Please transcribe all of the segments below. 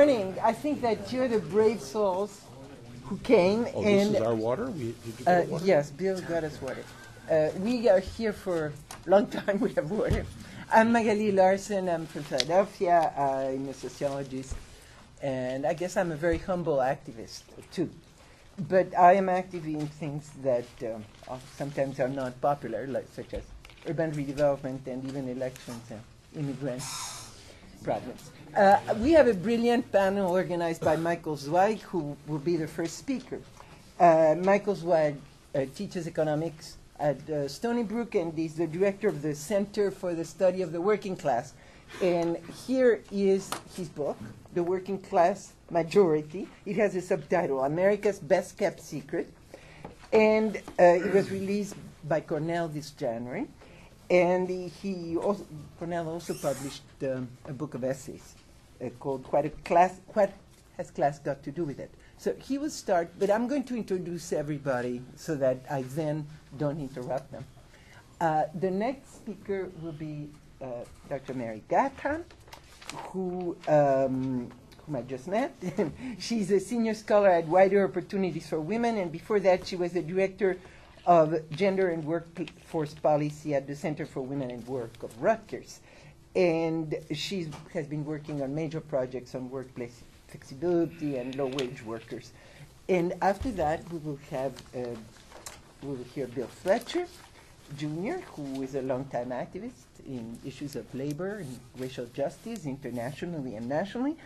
morning. I think that you're the brave souls who came. Oh, and this is our water? Did you get water? Yes, Bill got us water. We are here for a long time. We have water. I'm Magali Larson. I'm from Philadelphia. I'm a sociologist. And I guess I'm a very humble activist, too. But I am active in things that sometimes are not popular, such as urban redevelopment and even elections and immigrant problems. We have a brilliant panel organized by Michael Zweig, who will be the first speaker. Michael Zweig teaches economics at Stony Brook and is the director of the Center for the Study of the Working Class. And here is his book, The Working Class Majority. It has a subtitle, America's Best Kept Secret. And it was released by Cornell this January. And Cornell also published a book of essays called What Has Class Got to Do with It? So he will start, but I'm going to introduce everybody so that I then don't interrupt them. The next speaker will be Dr. Mary Gatta, whom I just met. She's a senior scholar at Wider Opportunities for Women, and before that she was the director of Gender and Workforce Policy at the Center for Women and Work of Rutgers. And she has been working on major projects on workplace flexibility and low-wage workers. And after that, we will hear Bill Fletcher, Jr., who is a longtime activist in issues of labor and racial justice internationally and nationally.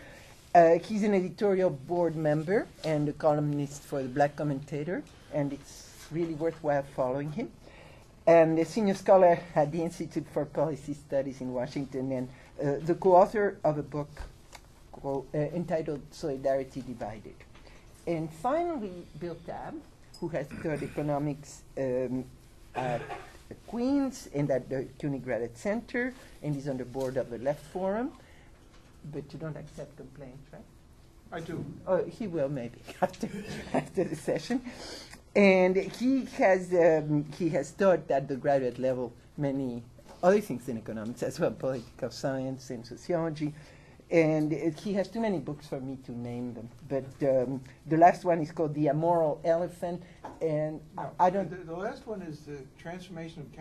He's an editorial board member and a columnist for the Black Commentator, and it's really worthwhile following him. And a senior scholar at the Institute for Policy Studies in Washington, and the co-author of a book entitled Solidarity Divided. And finally, Bill Tabb, who has taught economics at Queens and at the CUNY Graduate Center, and is on the board of the Left Forum. But you don't accept complaints, right? I do. Oh, he will maybe after the session. And he has taught at the graduate level many other things in economics as well, political science and sociology. And he has too many books for me to name them. But the last one is called The Amoral Elephant. And no, I don't... The last one is The Transformation of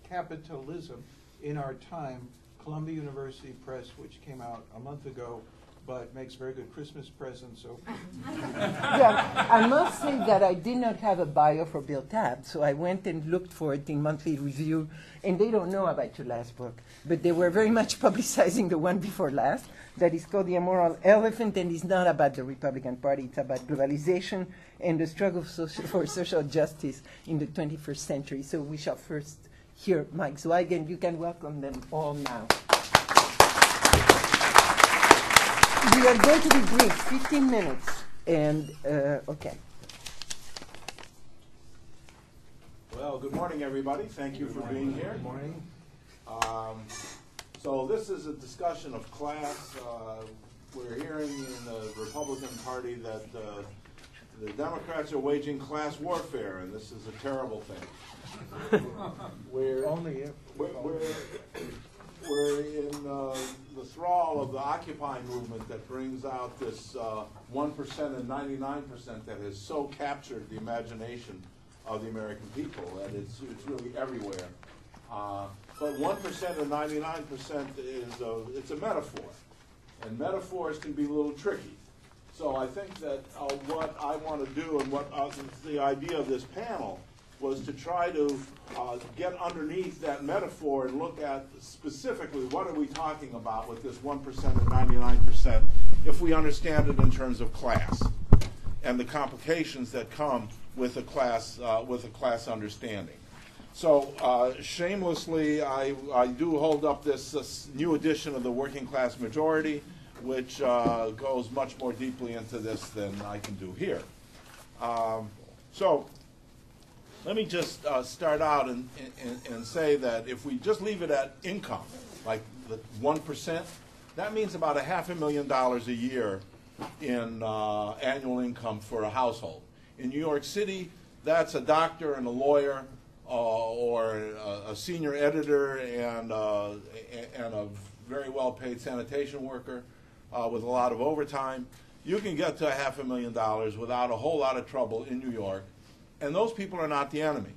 Capitalism in Our Time, Columbia University Press, which came out a month ago, but makes very good Christmas presents. So. Yeah, I must say that I did not have a bio for Bill Tabb, so I went and looked for it in Monthly Review, and they don't know about your last book, but they were very much publicizing the one before last, that is called The Immoral Elephant, and it's not about the Republican Party, it's about globalization and the struggle for social justice in the 21st century. So we shall first hear Mike Zweig, and you can welcome them all now. We are going to be brief, 15 minutes, and okay. Well, good morning, everybody. Thank you for being here. Good morning. So this is a discussion of class. We're hearing in the Republican Party that the Democrats are waging class warfare, and this is a terrible thing. We're in the thrall of the Occupy movement that brings out this 1% and 99% that has so captured the imagination of the American people, and it's really everywhere. But 1% and 99% it's a metaphor, and metaphors can be a little tricky. So I think that what I want to do and what the idea of this panel was to try to get underneath that metaphor and look at specifically what are we talking about with this 1% and 99% if we understand it in terms of class and the complications that come with a class understanding. So shamelessly, I do hold up this new edition of the Working Class Majority, which goes much more deeply into this than I can do here. So let me just start out and say that if we just leave it at income, like the 1%, that means about $500,000 a year in annual income for a household. In New York City, that's a doctor and a lawyer or a senior editor and a very well-paid sanitation worker with a lot of overtime, you can get to $500,000 without a whole lot of trouble in New York, and those people are not the enemy.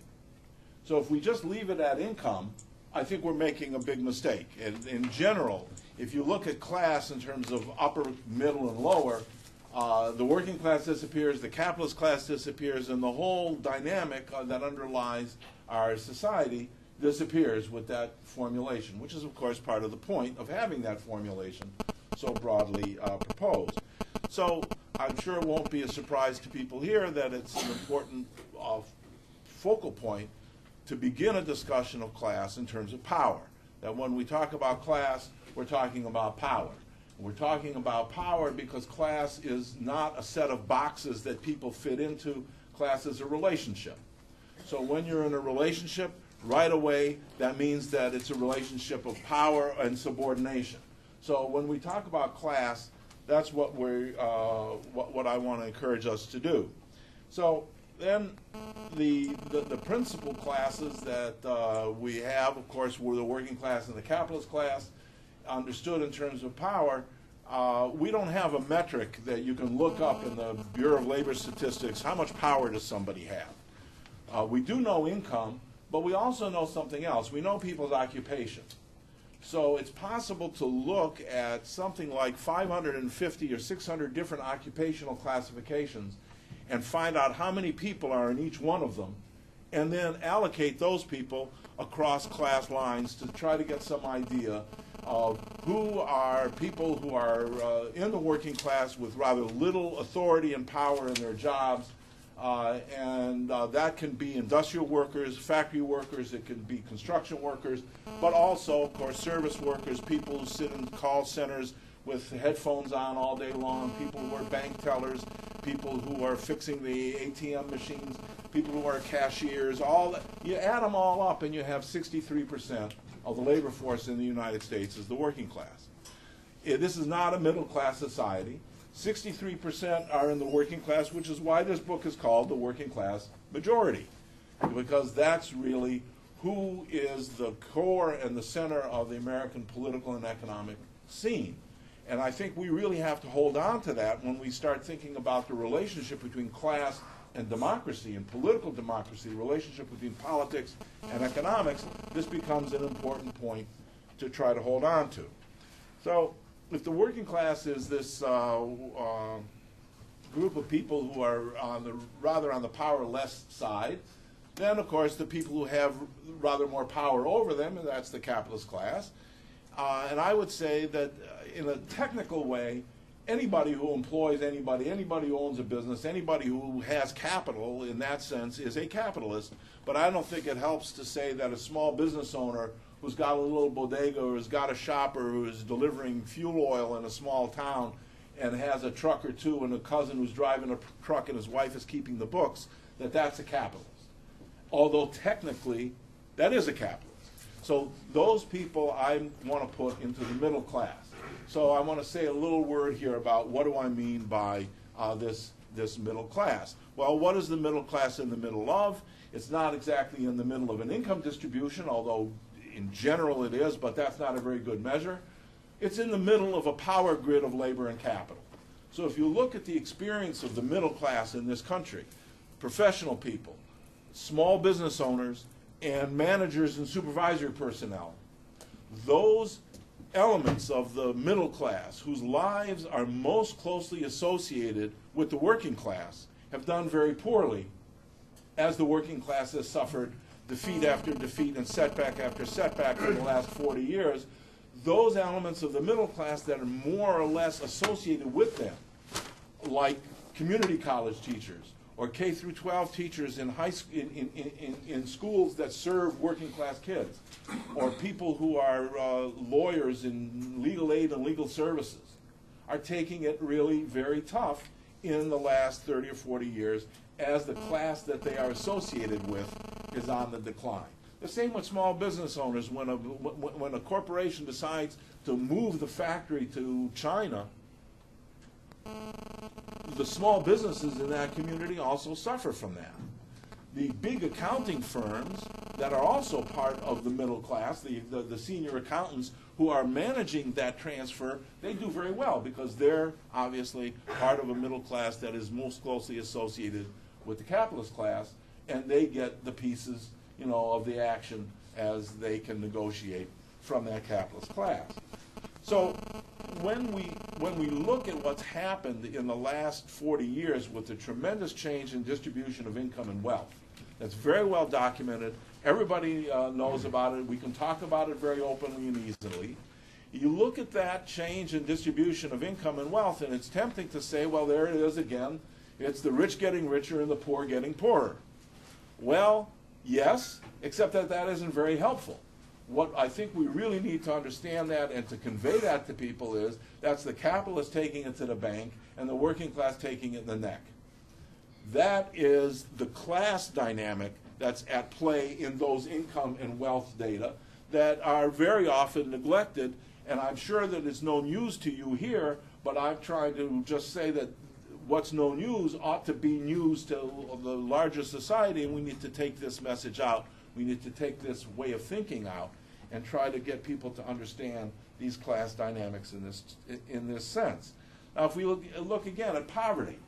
So if we just leave it at income, I think we're making a big mistake. In general, if you look at class in terms of upper, middle, and lower, the working class disappears, the capitalist class disappears, and the whole dynamic that underlies our society disappears with that formulation, which is, of course, part of the point of having that formulation so broadly proposed. So I'm sure it won't be a surprise to people here that it's an important focal point to begin a discussion of class in terms of power. That when we talk about class, we're talking about power. We're talking about power because class is not a set of boxes that people fit into. Class is a relationship. So when you're in a relationship, right away, that means that it's a relationship of power and subordination. So when we talk about class, that's what what I want to encourage us to do. So then the principal classes that we have, of course, were the working class and the capitalist class. Understood in terms of power, we don't have a metric that you can look up in the Bureau of Labor Statistics. How much power does somebody have? We do know income, but we also know something else. We know people's occupation. So it's possible to look at something like 550 or 600 different occupational classifications and find out how many people are in each one of them, and then allocate those people across class lines to try to get some idea of who are people who are in the working class with rather little authority and power in their jobs, and that can be industrial workers, factory workers, it can be construction workers, but also, of course, service workers, people who sit in call centers with headphones on all day long, people who are bank tellers, people who are fixing the ATM machines, people who are cashiers, all that. You add them all up and you have 63% of the labor force in the United States is the working class. This is not a middle class society. 63% are in the working class, which is why this book is called The Working Class Majority, because that's really who is the core and the center of the American political and economic scene. And I think we really have to hold on to that when we start thinking about the relationship between class and democracy and political democracy, the relationship between politics and economics. This becomes an important point to try to hold on to. So if the working class is this group of people who are rather on the powerless side, then of course the people who have rather more power over them, and that's the capitalist class. And I would say that in a technical way, anybody who employs anybody, anybody who owns a business, anybody who has capital in that sense is a capitalist. But I don't think it helps to say that a small business owner who's got a little bodega or who's got a shop or who's delivering fuel oil in a small town and has a truck or two and a cousin who's driving a truck and his wife is keeping the books, that that's a capitalist. Although technically, that is a capitalist. So those people I want to put into the middle class. So I want to say a little word here about what do I mean by this middle class. Well, what is the middle class in the middle of? It's not exactly in the middle of an income distribution, although in general it is, but that's not a very good measure. It's in the middle of a power grid of labor and capital. So if you look at the experience of the middle class in this country, professional people, small business owners, and managers and supervisory personnel, those elements of the middle class whose lives are most closely associated with the working class have done very poorly as the working class has suffered defeat after defeat and setback after setback in the last 40 years. Those elements of the middle class that are more or less associated with them, like community college teachers or K through 12 teachers in in schools that serve working class kids, or people who are lawyers in legal aid and legal services, are taking it really very tough in the last 30 or 40 years as the class that they are associated with is on the decline. The same with small business owners. When a corporation decides to move the factory to China, the small businesses in that community also suffer from that. The big accounting firms that are also part of the middle class, the senior accountants who are managing that transfer, they do very well because they're obviously part of a middle class that is most closely associated with the capitalist class, and they get the pieces, you know, of the action as they can negotiate from that capitalist class. So when we look at what's happened in the last 40 years with the tremendous change in distribution of income and wealth, that's very well documented. Everybody knows about it. We can talk about it very openly and easily. You look at that change in distribution of income and wealth, and it's tempting to say, well, there it is again. It's the rich getting richer and the poor getting poorer. Well, yes, except that that isn't very helpful. What I think we really need to understand that and to convey that to people is that's the capitalist taking it to the bank and the working class taking it in the neck. That is the class dynamic that's at play in those income and wealth data that are very often neglected, and I'm sure that it's no news to you here, but I'm trying to just say that what's no news ought to be news to the larger society, and we need to take this message out. We need to take this way of thinking out and try to get people to understand these class dynamics in this sense. Now, if we look again at poverty,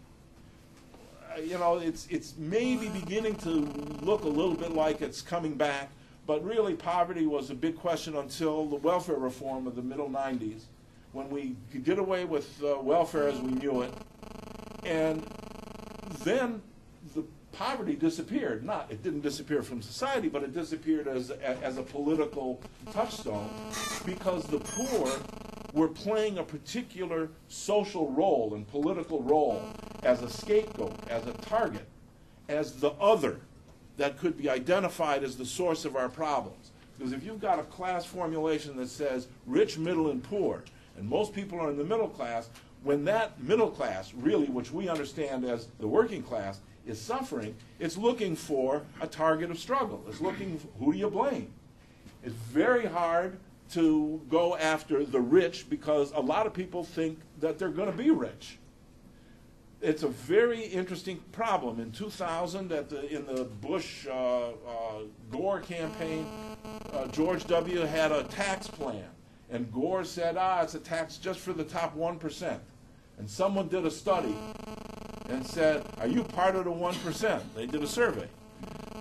you know, it's maybe beginning to look a little bit like it's coming back, but really poverty was a big question until the welfare reform of the middle 90s, when we did away with welfare as we knew it, and then the poverty disappeared. It didn't disappear from society, but it disappeared as a political touchstone because the poor were playing a particular social role and political role as a scapegoat, as a target, as the other that could be identified as the source of our problems. Because if you've got a class formulation that says rich, middle, and poor, and most people are in the middle class, when that middle class, really, which we understand as the working class, is suffering, it's looking for a target of struggle. It's looking for, who do you blame? It's very hard to go after the rich because a lot of people think that they're going to be rich. It's a very interesting problem. In 2000, in the Bush-Gore campaign, George W. had a tax plan. And Gore said, it's a tax just for the top 1%. And someone did a study and said, are you part of the 1%? They did a survey.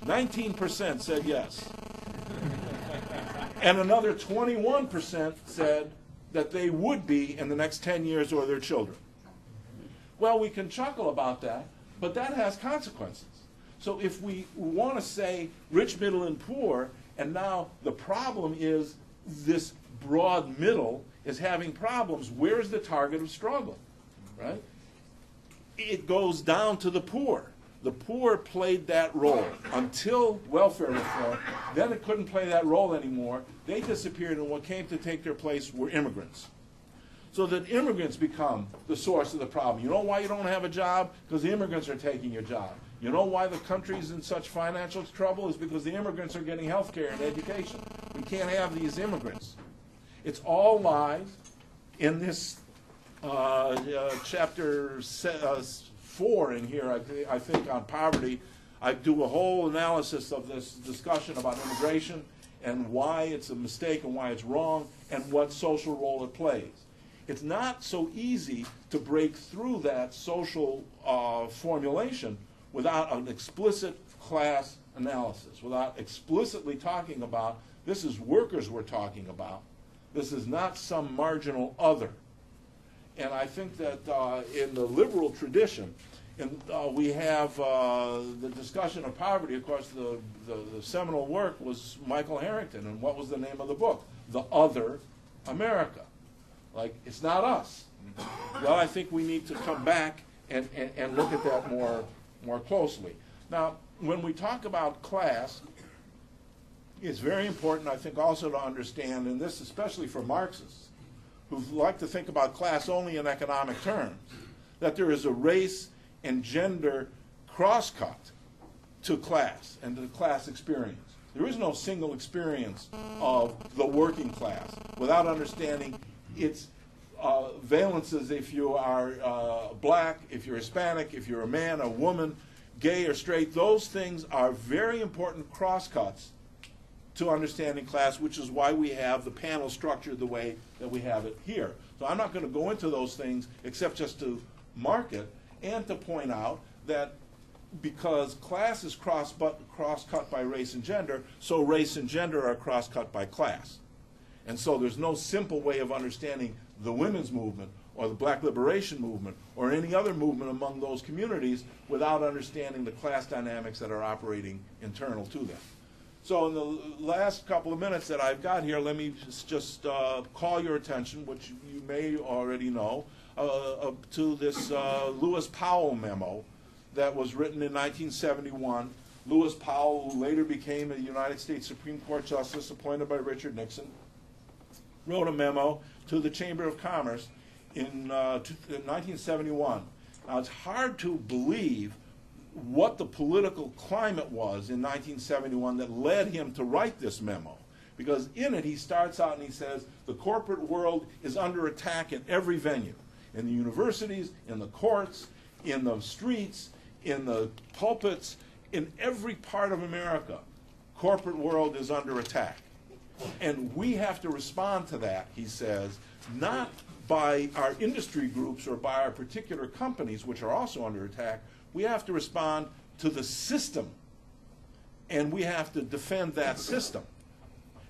19% said yes. And another 21% said that they would be in the next 10 years or their children. Well, we can chuckle about that, but that has consequences. So if we want to say rich, middle, and poor, and now the problem is this broad middle is having problems, where's the target of struggle, right? It goes down to the poor. The poor played that role until welfare reform. Then it couldn't play that role anymore. They disappeared, and what came to take their place were immigrants. So that immigrants become the source of the problem. You know why you don't have a job? Because the immigrants are taking your job. You know why the country's in such financial trouble? Is because the immigrants are getting health care and education. We can't have these immigrants. It's all lies. In this chapter 4 in here, I think on poverty, I do a whole analysis of this discussion about immigration and why it's a mistake and why it's wrong and what social role it plays. It's not so easy to break through that social formulation without an explicit class analysis, without explicitly talking about this is workers we're talking about. This is not some marginal other. And I think that in the liberal tradition, we have the discussion of poverty. Of course, the seminal work was Michael Harrington, and what was the name of the book? The Other America. Like, it's not us. Well, I think we need to come back and look at that more closely. Now, when we talk about class, it's very important, I think, also to understand, and this especially for Marxists, who like to think about class only in economic terms, that there is a race and gender crosscut to class and to the class experience. There is no single experience of the working class without understanding its valences if you are black, if you're Hispanic, if you're a man, a woman, gay or straight. Those things are very important crosscuts to understanding class, which is why we have the panel structured the way that we have it here. So I'm not going to go into those things except just to mark it and to point out that because class is cross-cut by race and gender, so race and gender are cross-cut by class. And so there's no simple way of understanding the women's movement or the black liberation movement or any other movement among those communities without understanding the class dynamics that are operating internal to them. So in the last couple of minutes that I've got here, let me just call your attention, which you may already know, to this Lewis Powell memo that was written in 1971. Lewis Powell, who later became a United States Supreme Court Justice appointed by Richard Nixon, wrote a memo to the Chamber of Commerce in 1971. Now, it's hard to believe what the political climate was in 1971 that led him to write this memo. Because in it, he starts out and he says, the corporate world is under attack in every venue. In the universities, in the courts, in the streets, in the pulpits, in every part of America, corporate world is under attack. And we have to respond to that, he says, not by our industry groups or by our particular companies, which are also under attack. We have to respond to the system, and we have to defend that system.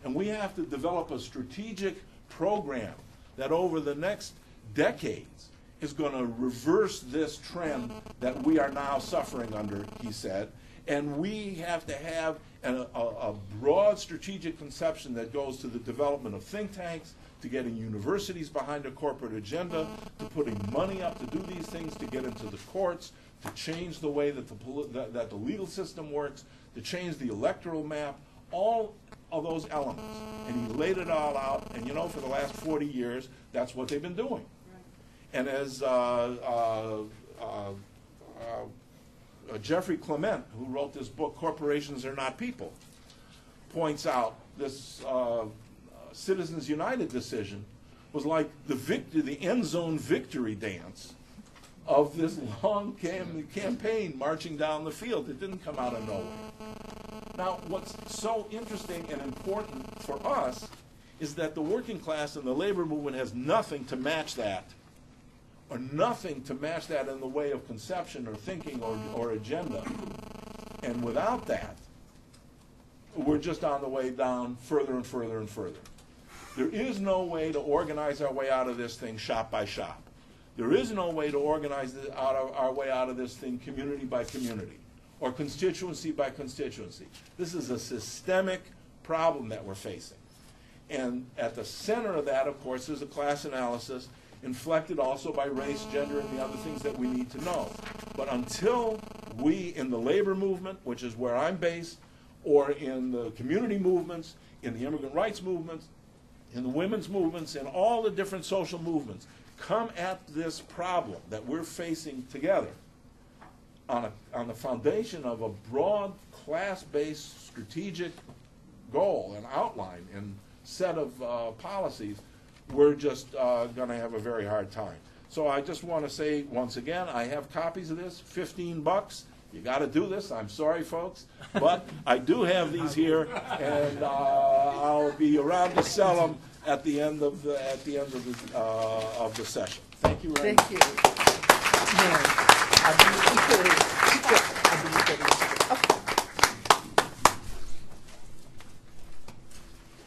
And we have to develop a strategic program that over the next decades is going to reverse this trend that we are now suffering under, he said. And we have to have a broad strategic conception that goes to the development of think tanks, to getting universities behind a corporate agenda, to putting money up to do these things, to get into the courts, to change the way that the legal system works, to change the electoral map, all of those elements. And he laid it all out, and you know, for the last 40 years, that's what they've been doing. And as Jeffrey Clement, who wrote this book, Corporations Are Not People, points out, this Citizens United decision was like the end zone victory dance of this long campaign marching down the field. It didn't come out of nowhere. Now, what's so interesting and important for us is that the working class and the labor movement has nothing to match that, or nothing to match that in the way of conception or thinking or agenda. And without that, we're just on the way down further and further and further. There is no way to organize our way out of this thing shop by shop. There is no way to organize our way out of this thing community by community or constituency by constituency. This is a systemic problem that we're facing. And at the center of that, of course, is a class analysis inflected also by race, gender, and the other things that we need to know. But until we, in the labor movement, which is where I'm based, or in the community movements, in the immigrant rights movements, in the women's movements, in all the different social movements, come at this problem that we're facing together on the foundation of a broad class-based strategic goal and outline and set of policies, we're just going to have a very hard time. So I just want to say once again, I have copies of this, $15. You got to do this. I'm sorry, folks, but I do have these here, and I'll be around to sell them at the end of the session. Thank you very much. Thank you. Mary,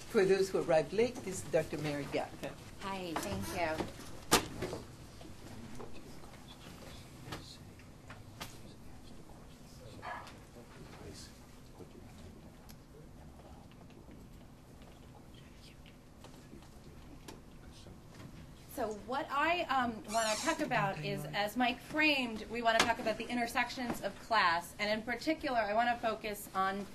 for those who arrived late, this is Dr. Mary Gatta. Hi, thank you. So what I want to talk about is, as Mike framed, we want to talk about the intersections of class, and in particular, I want to focus on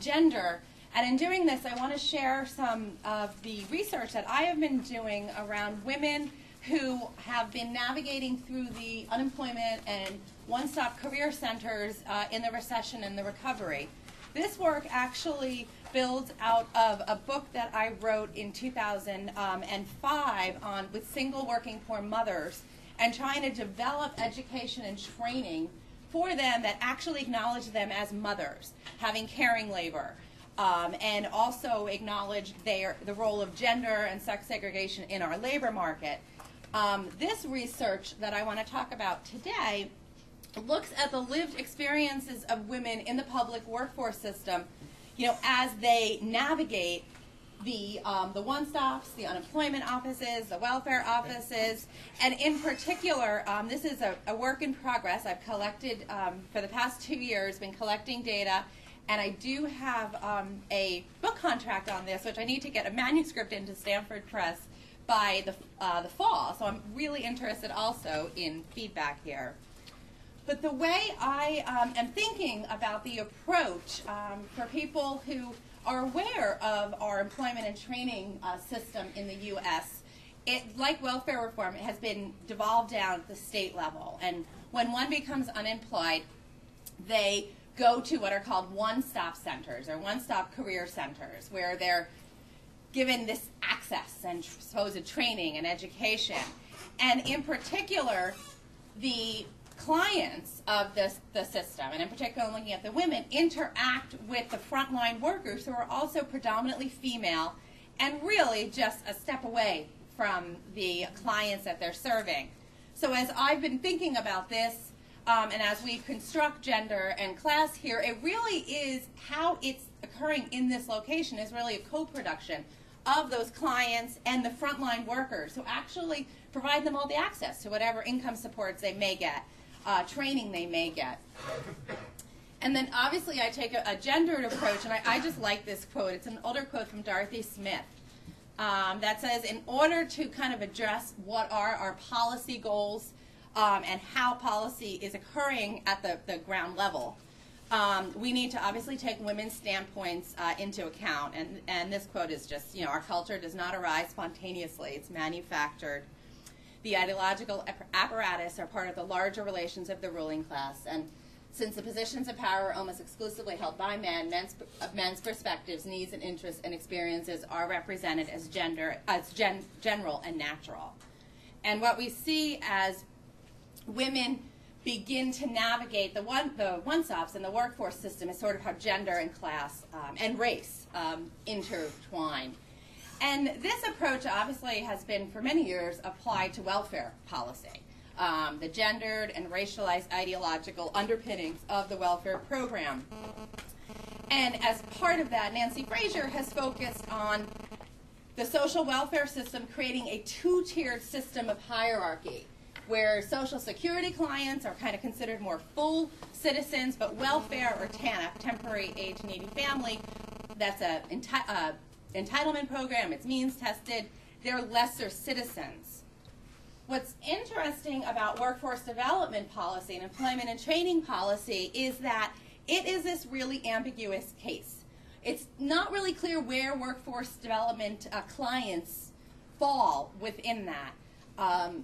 gender. And in doing this, I want to share some of the research that I have been doing around women who have been navigating through the unemployment and one-stop career centers in the recession and the recovery. This work actually builds out of a book that I wrote in 2005 with single working poor mothers, and trying to develop education and training for them that actually acknowledge them as mothers, having caring labor, and also acknowledge the role of gender and sex segregation in our labor market. This research that I want to talk about today looks at the lived experiences of women in the public workforce system, as they navigate the one-stops, the unemployment offices, the welfare offices, and in particular, this is a work in progress. I've collected, for the past 2 years, been collecting data, and I do have a book contract on this, which I need to get a manuscript into Stanford Press by the fall. So I'm really interested also in feedback here. But the way I am thinking about the approach for people who are aware of our employment and training system in the U.S., like welfare reform, it has been devolved down at the state level. And when one becomes unemployed, they go to what are called one-stop centers or one-stop career centers, where they're given this access and supposed training and education. And in particular, the clients of the system, and in particular looking at the women, interact with the frontline workers who are also predominantly female and really just a step away from the clients that they're serving. So as I've been thinking about this, and as we construct gender and class here, it really is how it's occurring in this location is really a co-production of those clients and the frontline workers who actually provide them all the access to whatever income supports they may get, training they may get. And then obviously I take a gendered approach, and I just like this quote. It's an older quote from Dorothy Smith that says, in order to kind of address what are our policy goals and how policy is occurring at the ground level, we need to obviously take women's standpoints into account. And this quote is just, our culture does not arise spontaneously. It's manufactured. The ideological apparatus are part of the larger relations of the ruling class. And since the positions of power are almost exclusively held by men, men's perspectives, needs, and interests and experiences are represented as general and natural. And what we see as women begin to navigate the one-stops in the workforce system is sort of how gender and class and race intertwine. And this approach obviously has been for many years applied to welfare policy, the gendered and racialized ideological underpinnings of the welfare program. And as part of that, Nancy Fraser has focused on the social welfare system creating a two-tiered system of hierarchy, where Social Security clients are kind of considered more full citizens, but welfare or TANF, temporary age needy family, that's a entitlement program, it's means tested, they're lesser citizens. What's interesting about workforce development policy and employment and training policy is that it is this really ambiguous case. It's not really clear where workforce development clients fall within that.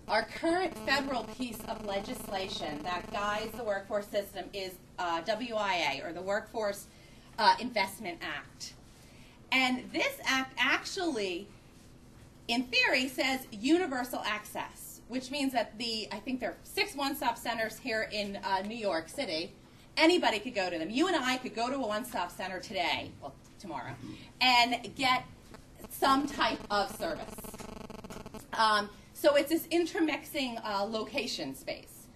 Our current federal piece of legislation that guides the workforce system is WIA, or the Workforce Investment Act. And this act actually, in theory, says universal access, which means that I think there are 6 one-stop centers here in New York City. Anybody could go to them. You and I could go to a one-stop center today, well, tomorrow, and get some type of service. So it's this intermixing location space.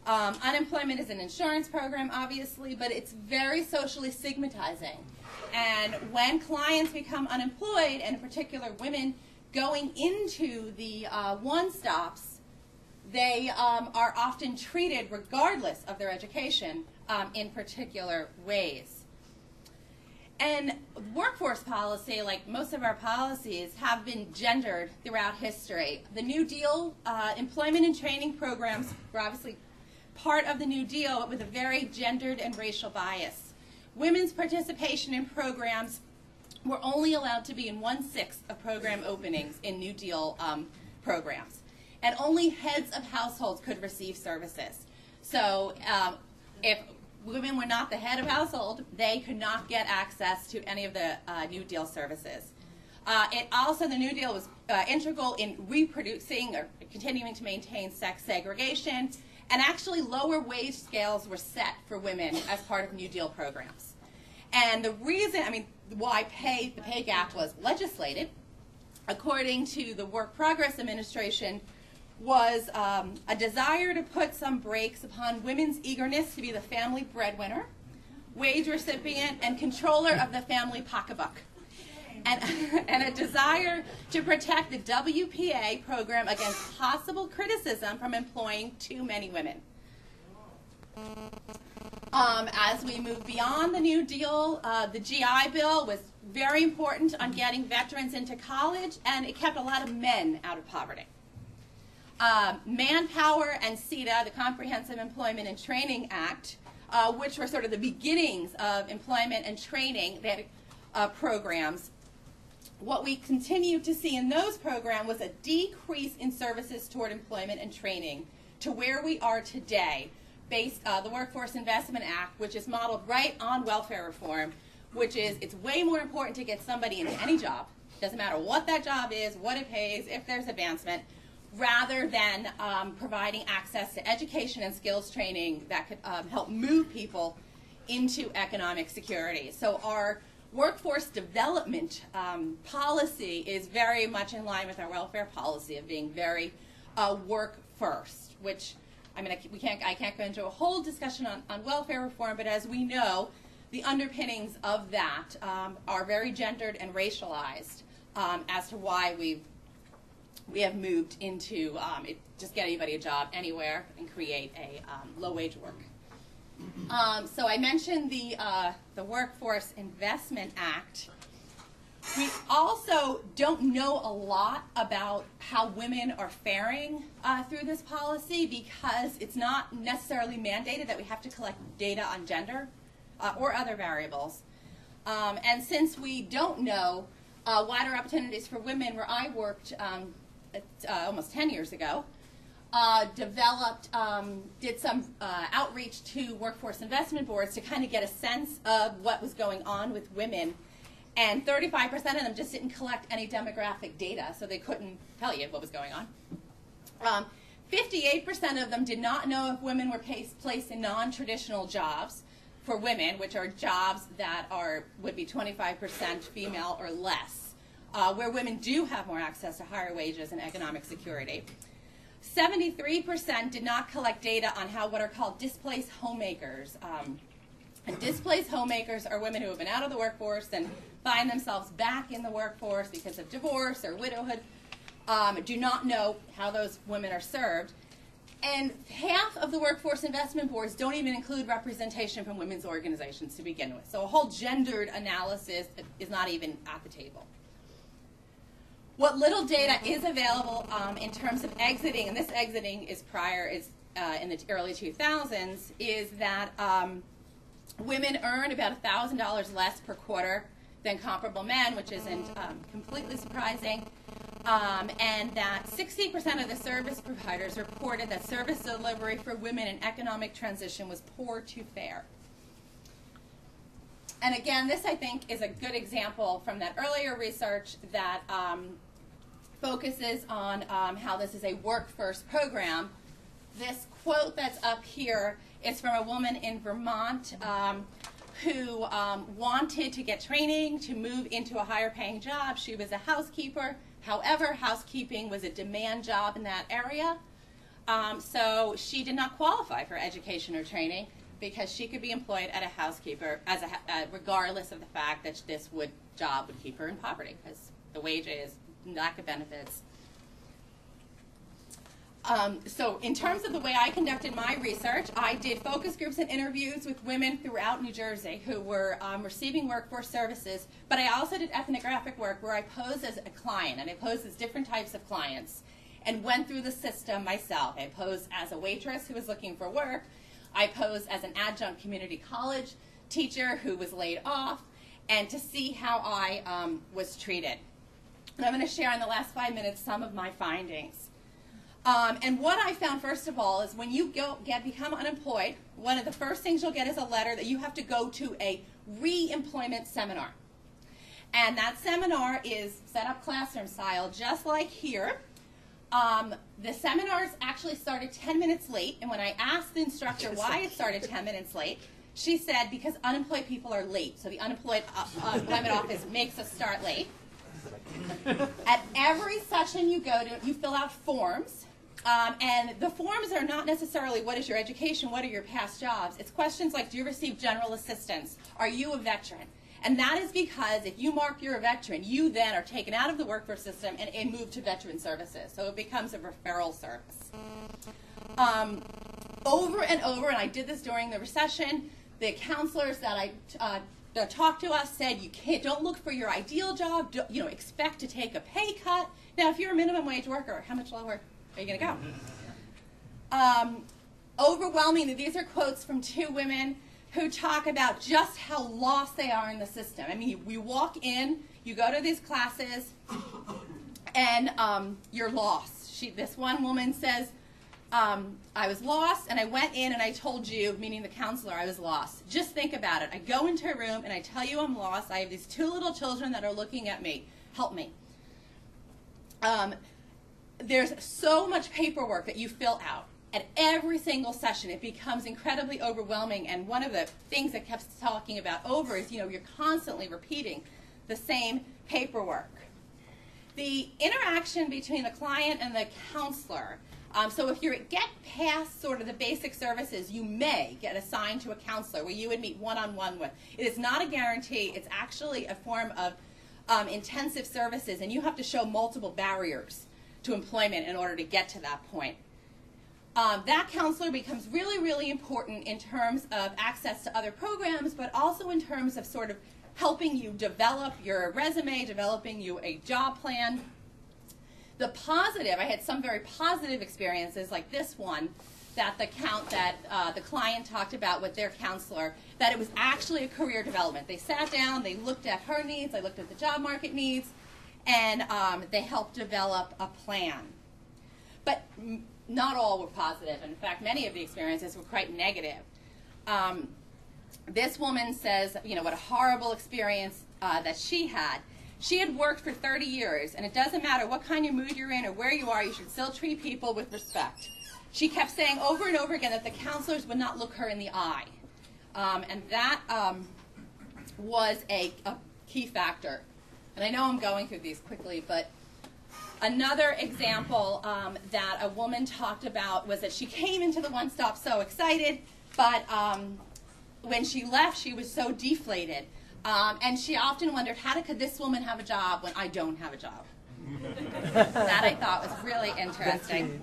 Unemployment is an insurance program, obviously, but it's very socially stigmatizing. And when clients become unemployed, and in particular women going into the one-stops, they are often treated, regardless of their education, in particular ways. And workforce policy, like most of our policies, have been gendered throughout history. The New Deal employment and training programs were obviously part of the New Deal, but with a very gendered and racial bias. Women's participation in programs were only allowed to be in 1/6 of program openings in New Deal programs. And only heads of households could receive services. So if women were not the head of household, they could not get access to any of the New Deal services. The New Deal was integral in reproducing or continuing to maintain sex segregation, and actually lower wage scales were set for women as part of New Deal programs. And the reason, why the pay gap was legislated, according to the Work Progress Administration, was a desire to put some brakes upon women's eagerness to be the family breadwinner, wage recipient, and controller of the family pocketbook, and a desire to protect the WPA program against possible criticism from employing too many women. As we move beyond the New Deal, the GI Bill was very important on getting veterans into college, and it kept a lot of men out of poverty. Manpower and CETA, the Comprehensive Employment and Training Act, which were sort of the beginnings of employment and training programs. What we continued to see in those programs was a decrease in services toward employment and training to where we are today, based the Workforce Investment Act, which is modeled right on welfare reform, which is it's way more important to get somebody into any job, doesn't matter what that job is, what it pays, if there's advancement, rather than providing access to education and skills training that could help move people into economic security. So our workforce development policy is very much in line with our welfare policy of being very work first, which I mean, I can't go into a whole discussion on welfare reform, but as we know, the underpinnings of that are very gendered and racialized as to why we have moved into just get anybody a job anywhere and create a low-wage work. So I mentioned the Workforce Investment Act. We also don't know a lot about how women are faring through this policy because it's not necessarily mandated that we have to collect data on gender or other variables. And since we don't know, Wider Opportunities for Women, where I worked almost 10 years ago, did some outreach to workforce investment boards to kind of get a sense of what was going on with women. And 35% of them just didn't collect any demographic data, so they couldn't tell you what was going on. 58% of them did not know if women were placed in non-traditional jobs for women, which are jobs that would be 25% female or less, where women do have more access to higher wages and economic security. 73% did not collect data on how what are called displaced homemakers. And displaced homemakers are women who have been out of the workforce and find themselves back in the workforce because of divorce or widowhood, do not know how those women are served. And half of the workforce investment boards don't even include representation from women's organizations to begin with. So a whole gendered analysis is not even at the table. What little data is available in terms of exiting, and this exiting is in the early 2000s, is that women earn about $1,000 less per quarter than comparable men, which isn't completely surprising, and that 60% of the service providers reported that service delivery for women in economic transition was poor to fair. And again, this I think is a good example from that earlier research that focuses on how this is a work-first program. This quote that's up here is from a woman in Vermont who wanted to get training to move into a higher paying job. She was a housekeeper. However, housekeeping was a demand job in that area. So she did not qualify for education or training because she could be employed as a housekeeper regardless of the fact that this job would keep her in poverty because the wages, lack of benefits. So in terms of the way I conducted my research, I did focus groups and interviews with women throughout New Jersey who were receiving workforce services, but I also did ethnographic work where I posed as a client, and I posed as different types of clients, and went through the system myself. I posed as a waitress who was looking for work. I posed as an adjunct community college teacher who was laid off, and to see how I was treated. And I'm going to share in the last 5 minutes some of my findings. And what I found, first of all, is when you become unemployed, one of the first things you'll get is a letter that you have to go to a re-employment seminar. And that seminar is set up classroom style, just like here. The seminars actually started 10 minutes late, and when I asked the instructor why it started 10 minutes late, She said, because unemployed people are late, so the unemployed employment office makes us start late. At every session you go to, you fill out forms, and the forms are not necessarily what is your education, what are your past jobs. It's questions like, do you receive general assistance? Are you a veteran? And that is because if you mark you're a veteran, you then are taken out of the workforce system and moved to veteran services. So it becomes a referral service. Over and over, and I did this during the recession, the counselors that that talked to us said, don't look for your ideal job, expect to take a pay cut. Now, if you're a minimum wage worker, how much lower are you going to go? Overwhelmingly, these are quotes from two women who talk about just how lost they are in the system. I mean, we walk in, you go to these classes, and you're lost. This one woman says, I was lost, and I went in and I told you, meaning the counselor, I was lost. Just think about it. I go into a room and I tell you I'm lost. I have these two little children that are looking at me. Help me. There's so much paperwork that you fill out. At every single session, it becomes incredibly overwhelming, and one of the things that kept talking about over is, you're constantly repeating the same paperwork. The interaction between the client and the counselor, so if you get past sort of the basic services, you may get assigned to a counselor where you would meet one-on-one with. It is not a guarantee. It's actually a form of intensive services, and you have to show multiple barriers to employment in order to get to that point. That counselor becomes really, really important in terms of access to other programs, but also in terms of sort of helping you develop your resume, developing you a job plan. The positive, I had some very positive experiences like this one that the client talked about with their counselor, that it was actually a career development. They sat down, they looked at her needs, they looked at the job market needs, and they helped develop a plan. But not all were positive. In fact, many of the experiences were quite negative. This woman says, what a horrible experience that she had. She had worked for 30 years, and it doesn't matter what kind of mood you're in or where you are, you should still treat people with respect. She kept saying over and over again that the counselors would not look her in the eye. And that was a key factor. And I know I'm going through these quickly, but another example that a woman talked about was that she came into the One Stop so excited, but when she left, she was so deflated. And she often wondered, how could this woman have a job when I don't have a job? That I thought was really interesting.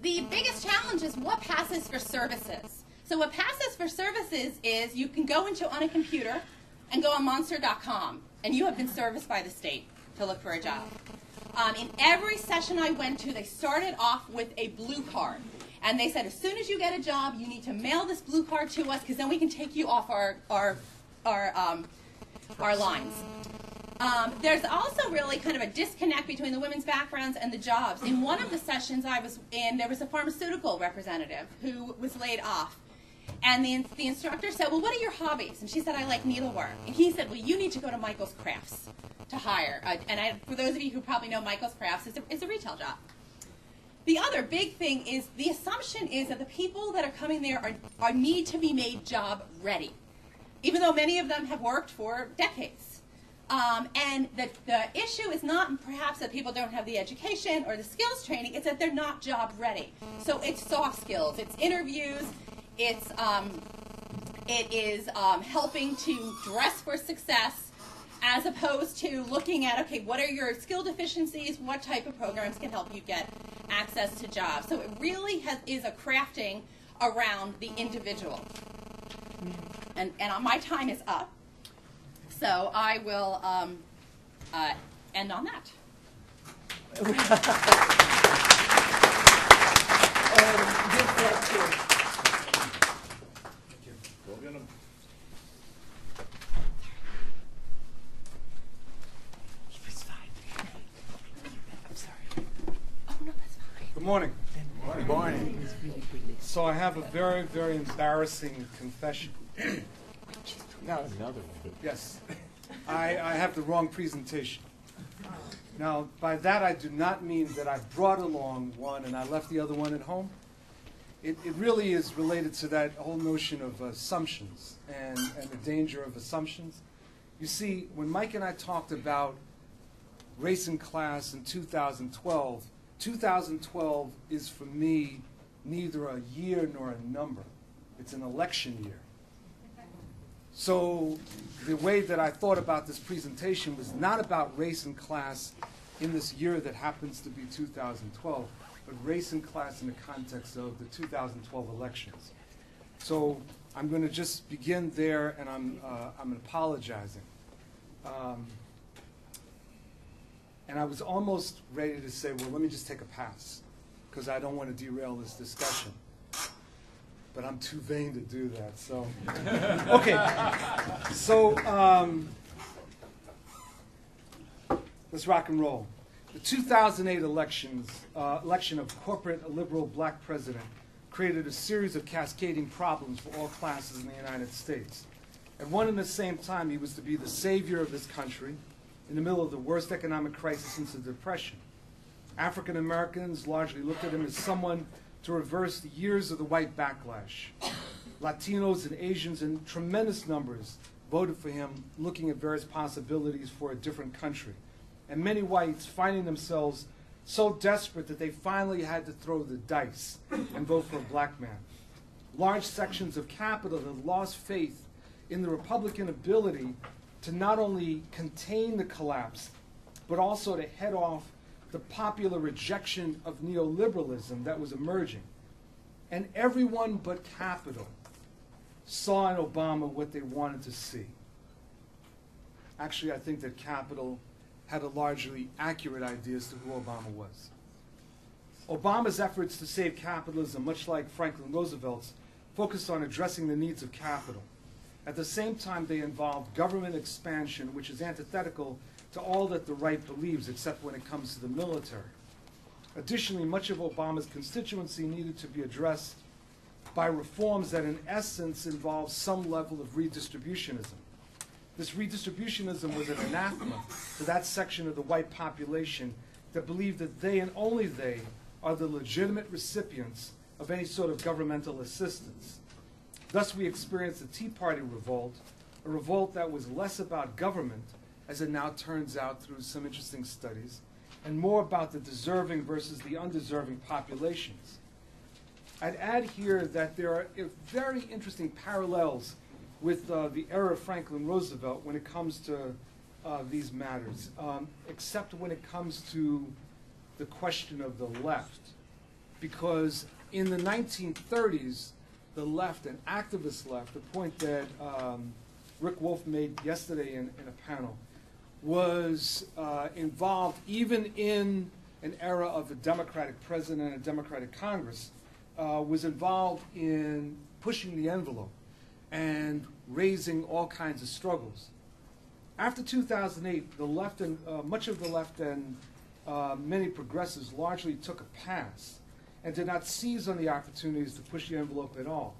The biggest challenge is what passes for services. So what passes for services is you can go on a computer and go on monster.com, and you have been serviced by the state to look for a job. In every session I went to, they started off with a blue card. And they said, as soon as you get a job, you need to mail this blue card to us, because then we can take you off our lines. There's also really kind of a disconnect between the women's backgrounds and the jobs. In one of the sessions I was in, there was a pharmaceutical representative who was laid off. And the instructor said, well, what are your hobbies? And she said, I like needlework. And he said, well, you need to go to Michael's Crafts to hire. For those of you who probably know Michael's Crafts, it's a retail job. The other big thing is the assumption is that the people that are coming there need to be made job ready, even though many of them have worked for decades. And the issue is not perhaps that people don't have the education or the skills training, it's that they're not job ready. So it's soft skills, it's interviews, it is helping to dress for success, as opposed to looking at, okay, what are your skill deficiencies, what type of programs can help you get access to jobs. So it really is a crafting around the individual. And my time is up, so I will end on that. Go get 'em. Good morning. Good morning. So I have a very, very embarrassing confession. Now another one. Yes, I have the wrong presentation. Now, by that I do not mean that I brought along one and I left the other one at home. it really is related to that whole notion of assumptions and the danger of assumptions. You see, when Mike and I talked about race and class in 2012, 2012 is for me neither a year nor a number. It's an election year. So the way that I thought about this presentation was not about race and class in this year that happens to be 2012, but race and class in the context of the 2012 elections. So I'm going to just begin there, and I'm apologizing. And I was almost ready to say, well, let me just take a pass, because I don't want to derail this discussion. But I'm too vain to do that. So, okay. So let's rock and roll. The 2008 election of corporate liberal black president created a series of cascading problems for all classes in the United States. At one and the same time, he was to be the savior of his country in the middle of the worst economic crisis since the Depression. African Americans largely looked at him as someone to reverse the years of the white backlash. Latinos and Asians in tremendous numbers voted for him, looking at various possibilities for a different country. And many whites finding themselves so desperate that they finally had to throw the dice and vote for a black man. Large sections of Capitol had lost faith in the Republican ability to not only contain the collapse, but also to head off the popular rejection of neoliberalism that was emerging. And everyone but Capitol saw in Obama what they wanted to see. Actually, I think that Capitol had a largely accurate idea as to who Obama was. Obama's efforts to save capitalism, much like Franklin Roosevelt's, focused on addressing the needs of capital. At the same time, they involved government expansion, which is antithetical to all that the right believes, except when it comes to the military. Additionally, much of Obama's constituency needed to be addressed by reforms that in essence involved some level of redistributionism. This redistributionism was an anathema to that section of the white population that believed that they and only they are the legitimate recipients of any sort of governmental assistance. Thus, we experienced the Tea Party revolt, a revolt that was less about government, as it now turns out through some interesting studies, and more about the deserving versus the undeserving populations. I'd add here that there are very interesting parallels with the era of Franklin Roosevelt when it comes to these matters, except when it comes to the question of the left. Because in the 1930s, the left, an activist left, a point that Rick Wolf made yesterday in a panel, was involved even in an era of a Democratic president and a Democratic Congress, was involved in pushing the envelope and raising all kinds of struggles. After 2008, the left and much of the left and many progressives largely took a pass and did not seize on the opportunities to push the envelope at all.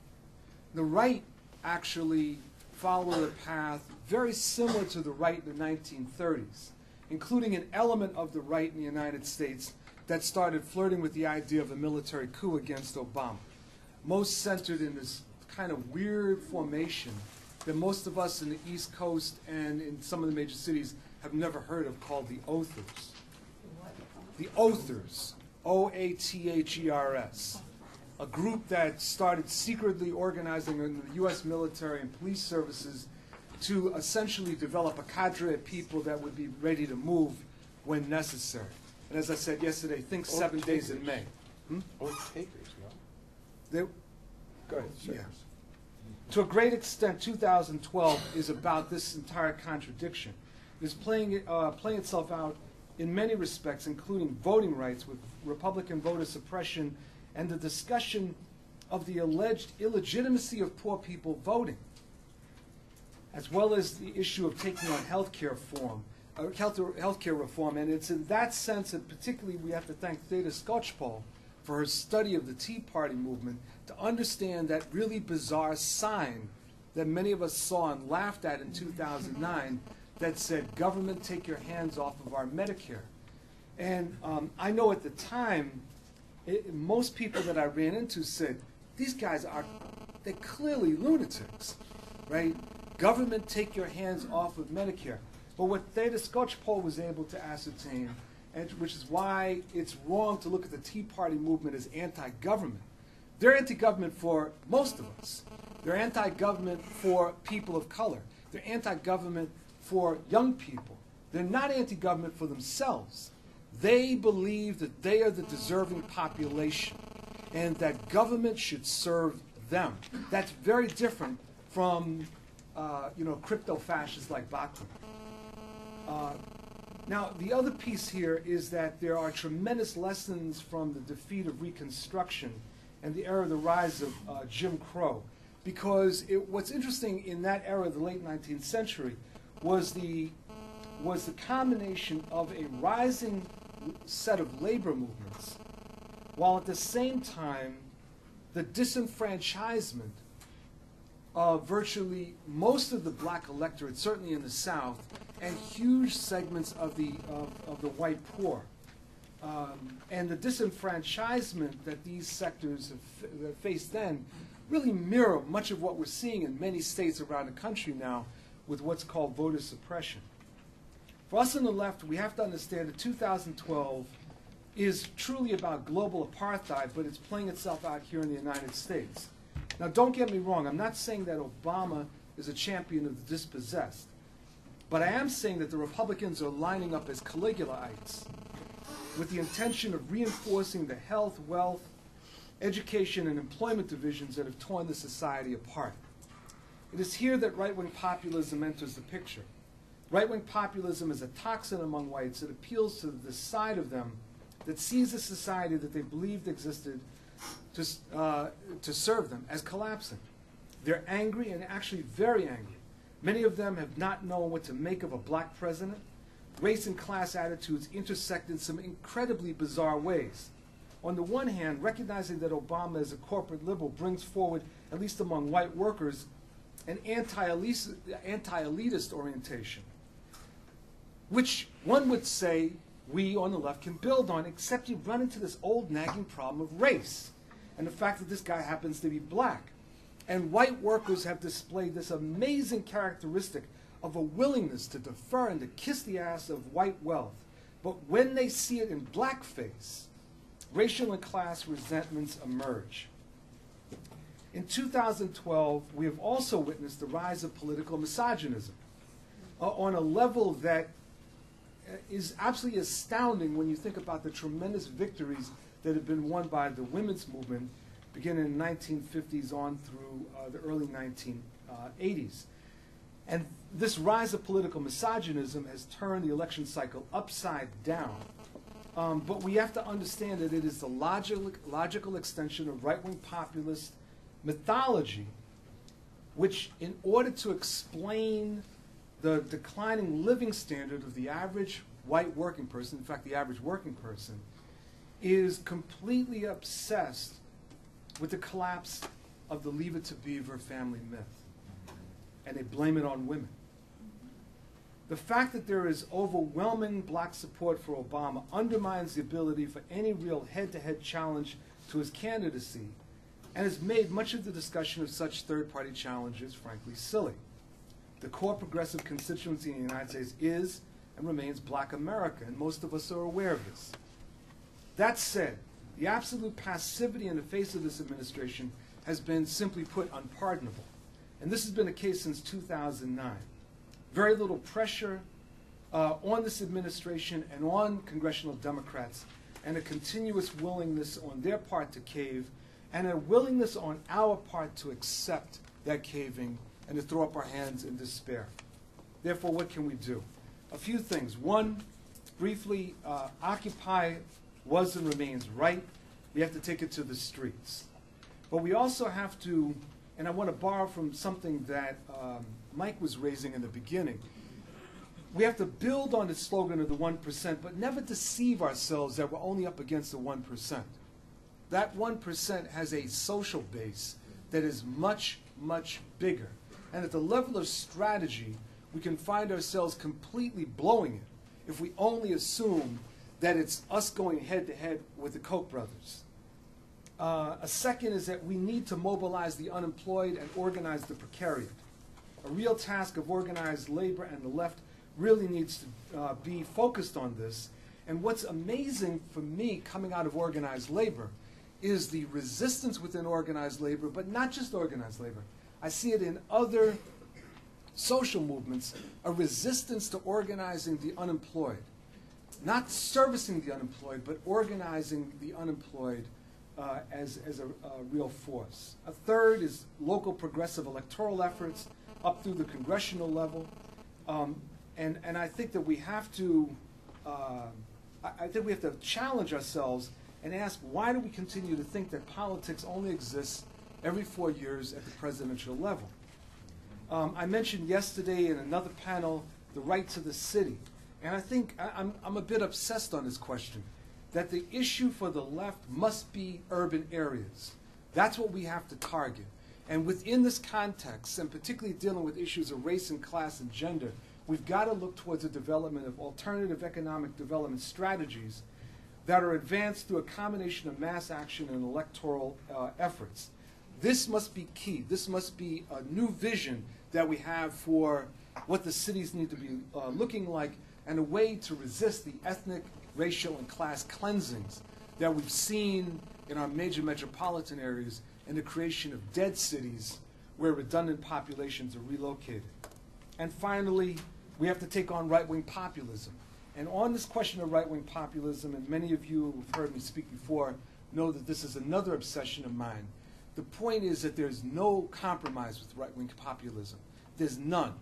The right actually followed a path very similar to the right in the 1930s, including an element of the right in the United States that started flirting with the idea of a military coup against Obama, most centered in this kind of weird formation that most of us in the East Coast and in some of the major cities have never heard of, called the Oathers. The Oathers, O-A-T-H-E-R-S, a group that started secretly organizing in the U.S. military and police services to essentially develop a cadre of people that would be ready to move when necessary. And as I said yesterday, think 7 days in May. Oath takers, no? They, Go ahead, sir. yeah. To a great extent, 2012 is about this entire contradiction. It is playing itself out in many respects, including voting rights with Republican voter suppression and the discussion of the alleged illegitimacy of poor people voting, as well as the issue of taking on healthcare reform. And it's in that sense that particularly we have to thank Theda Skocpol for her study of the Tea Party movement to understand that really bizarre sign that many of us saw and laughed at in 2009 that said, government, take your hands off of our Medicare. And I know at the time, most people that I ran into said, these guys they're clearly lunatics, right? Government, take your hands off of Medicare. But what the Scotch poll was able to ascertain, and which is why it's wrong to look at the Tea Party movement as anti-government. They're anti-government for most of us. They're anti-government for people of color. They're anti-government for young people. They're not anti-government for themselves. They believe that they are the deserving population and that government should serve them. That's very different from crypto-fascists like Bachman. Now, the other piece here is that there are tremendous lessons from the defeat of Reconstruction and the era of the rise of Jim Crow. Because what's interesting in that era of the late 19th century was the combination of a rising set of labor movements, while at the same time the disenfranchisement of virtually most of the black electorate, certainly in the South, and huge segments of the white poor. And the disenfranchisement that these sectors have faced then really mirror much of what we're seeing in many states around the country now with what's called voter suppression. For us on the left, we have to understand that 2012 is truly about global apartheid, but it's playing itself out here in the United States. Now, don't get me wrong. I'm not saying that Obama is a champion of the dispossessed. But I am saying that the Republicans are lining up as Caligulaites with the intention of reinforcing the health, wealth, education, and employment divisions that have torn the society apart. It is here that right-wing populism enters the picture. Right-wing populism is a toxin among whites that appeals to the side of them that sees a society that they believed existed to serve them as collapsing. They're angry, and actually very angry. Many of them have not known what to make of a black president. Race and class attitudes intersect in some incredibly bizarre ways. On the one hand, recognizing that Obama as a corporate liberal brings forward, at least among white workers, an anti-elitist orientation, which one would say we on the left can build on, except you run into this old nagging problem of race and the fact that this guy happens to be black. And white workers have displayed this amazing characteristic of a willingness to defer and to kiss the ass of white wealth. But when they see it in blackface, racial and class resentments emerge. In 2012, we have also witnessed the rise of political misogynism on a level that is absolutely astounding when you think about the tremendous victories that have been won by the women's movement beginning in the 1950s on through the early 1980s. And this rise of political misogynism has turned the election cycle upside down. But we have to understand that it is the logical extension of right-wing populist mythology, which in order to explain the declining living standard of the average white working person, in fact the average working person, is completely obsessed with the collapse of the Leave It to Beaver family myth. And they blame it on women. The fact that there is overwhelming black support for Obama undermines the ability for any real head-to-head challenge to his candidacy and has made much of the discussion of such third-party challenges, frankly, silly. The core progressive constituency in the United States is and remains black America, and most of us are aware of this. That said, the absolute passivity in the face of this administration has been, simply put, unpardonable. And this has been the case since 2009. Very little pressure on this administration and on congressional Democrats, and a continuous willingness on their part to cave, and a willingness on our part to accept that caving and to throw up our hands in despair. Therefore, what can we do? A few things. One, briefly, Occupy was and remains right. We have to take it to the streets. But we also have to, and I want to borrow from something that Mike was raising in the beginning, we have to build on the slogan of the 1%, but never deceive ourselves that we're only up against the 1%. That 1% has a social base that is much, much bigger. And at the level of strategy, we can find ourselves completely blowing it if we only assume that it's us going head-to-head with the Koch brothers. A second is that we need to mobilize the unemployed and organize the precariat. A real task of organized labor, and the left really needs to be focused on this. And what's amazing for me coming out of organized labor is the resistance within organized labor, but not just organized labor. I see it in other social movements, a resistance to organizing the unemployed. Not servicing the unemployed, but organizing the unemployed as a real force. A third is local progressive electoral efforts up through the congressional level. And I think that we have to, challenge ourselves and ask, why do we continue to think that politics only exists every 4 years at the presidential level? I mentioned yesterday in another panel the right to the city. And I think I'm a bit obsessed on this question, that the issue for the left must be urban areas. That's what we have to target. And within this context, and particularly dealing with issues of race and class and gender, we've got to look towards the development of alternative economic development strategies that are advanced through a combination of mass action and electoral efforts. This must be key. This must be a new vision that we have for what the cities need to be looking like, and a way to resist the ethnic, racial, and class cleansings that we've seen in our major metropolitan areas and the creation of dead cities where redundant populations are relocated. And finally, we have to take on right-wing populism. And on this question of right-wing populism, and many of you who've heard me speak before know that this is another obsession of mine, the point is that there's no compromise with right-wing populism. There's none.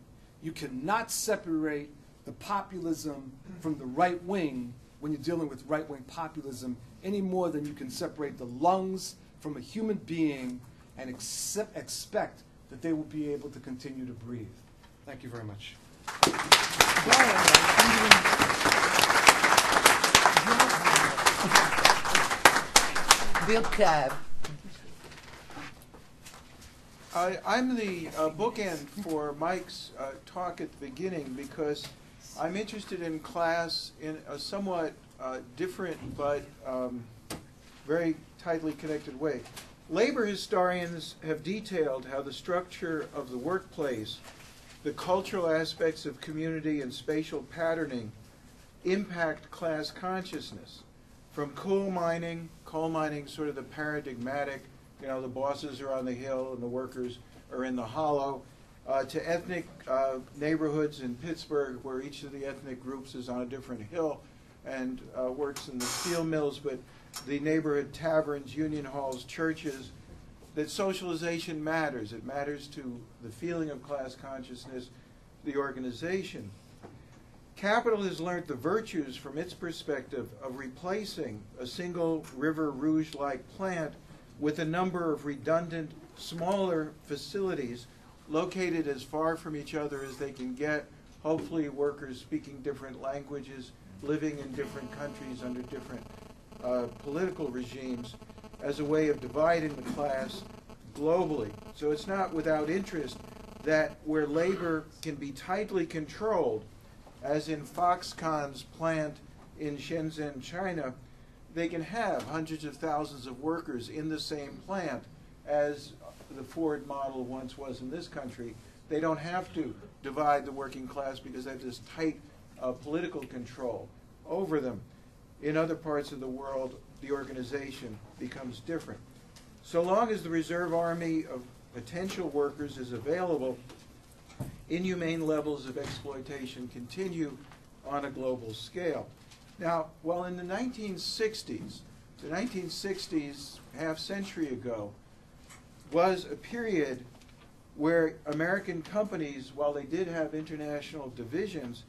You cannot separate the populism from the right wing when you're dealing with right-wing populism any more than you can separate the lungs from a human being and expect that they will be able to continue to breathe. Thank you very much. Bill Tabb. I'm the bookend for Mike's talk at the beginning because I'm interested in class in a somewhat different but very tightly connected way. Labor historians have detailed how the structure of the workplace, the cultural aspects of community and spatial patterning impact class consciousness. From coal mining sort of the paradigmatic, you know, the bosses are on the hill and the workers are in the hollow, to ethnic neighborhoods in Pittsburgh where each of the ethnic groups is on a different hill and works in the steel mills, but the neighborhood taverns, union halls, churches, that socialization matters. It matters to the feeling of class consciousness, the organization. Capital has learned the virtues from its perspective of replacing a single River Rouge-like plant with a number of redundant, smaller facilities located as far from each other as they can get, hopefully workers speaking different languages, living in different countries under different political regimes, as a way of dividing the class globally. So it's not without interest that where labor can be tightly controlled, as in Foxconn's plant in Shenzhen, China, they can have hundreds of thousands of workers in the same plant as the Ford model once was in this country. They don't have to divide the working class because they have this tight political control over them. In other parts of the world, the organization becomes different. So long as the reserve army of potential workers is available, inhumane levels of exploitation continue on a global scale. Now, while in the 1960s, half century ago, was a period where American companies, while they did have international divisions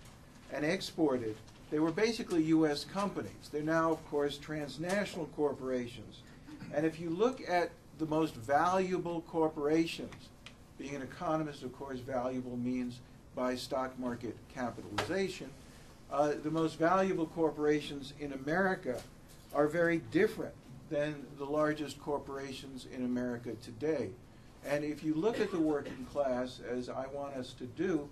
and exported, they were basically U.S. companies. They're now, of course, transnational corporations. And if you look at the most valuable corporations, being an economist, of course, valuable means by stock market capitalization, the most valuable corporations in America are very different than the largest corporations in America today. And if you look at the working class, as I want us to do,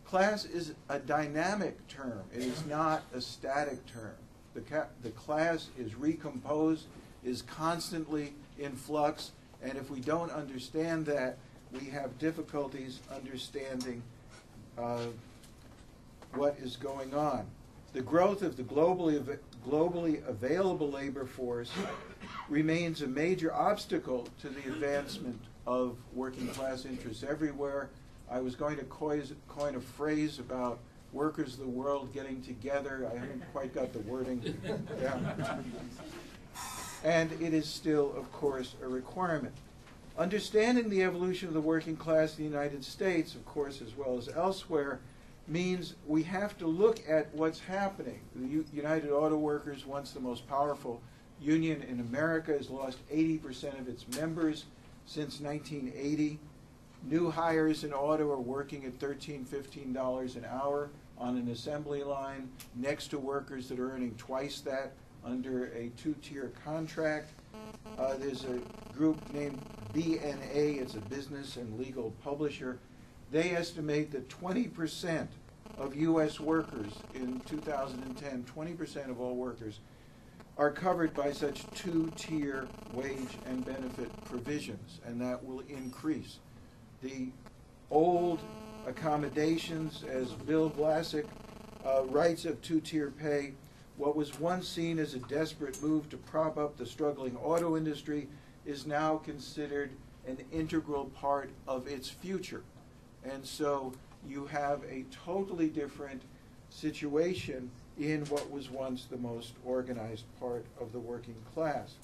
class is a dynamic term. It is not a static term. The class is recomposed is constantly in flux, and if we don't understand that, we have difficulties understanding what is going on. The growth of the globally available labor force remains a major obstacle to the advancement of working class interests everywhere. I was going to coin a phrase about workers of the world getting together. I haven't quite got the wording down. And it is still, of course, a requirement. Understanding the evolution of the working class in the United States, of course, as well as elsewhere, means we have to look at what's happening. The United Auto Workers, once the most powerful union in America, has lost 80% of its members since 1980. New hires in auto are working at $13, $15 an hour on an assembly line, next to workers that are earning twice that under a two-tier contract. There's a group named BNA, it's a business and legal publisher. They estimate that 20% of U.S. workers in 2010, 20% of all workers, are covered by such two-tier wage and benefit provisions, and that will increase. The old accommodations, as Bill Vlasic writes of two-tier pay, what was once seen as a desperate move to prop up the struggling auto industry is now considered an integral part of its future. And so you have a totally different situation in what was once the most organized part of the working class.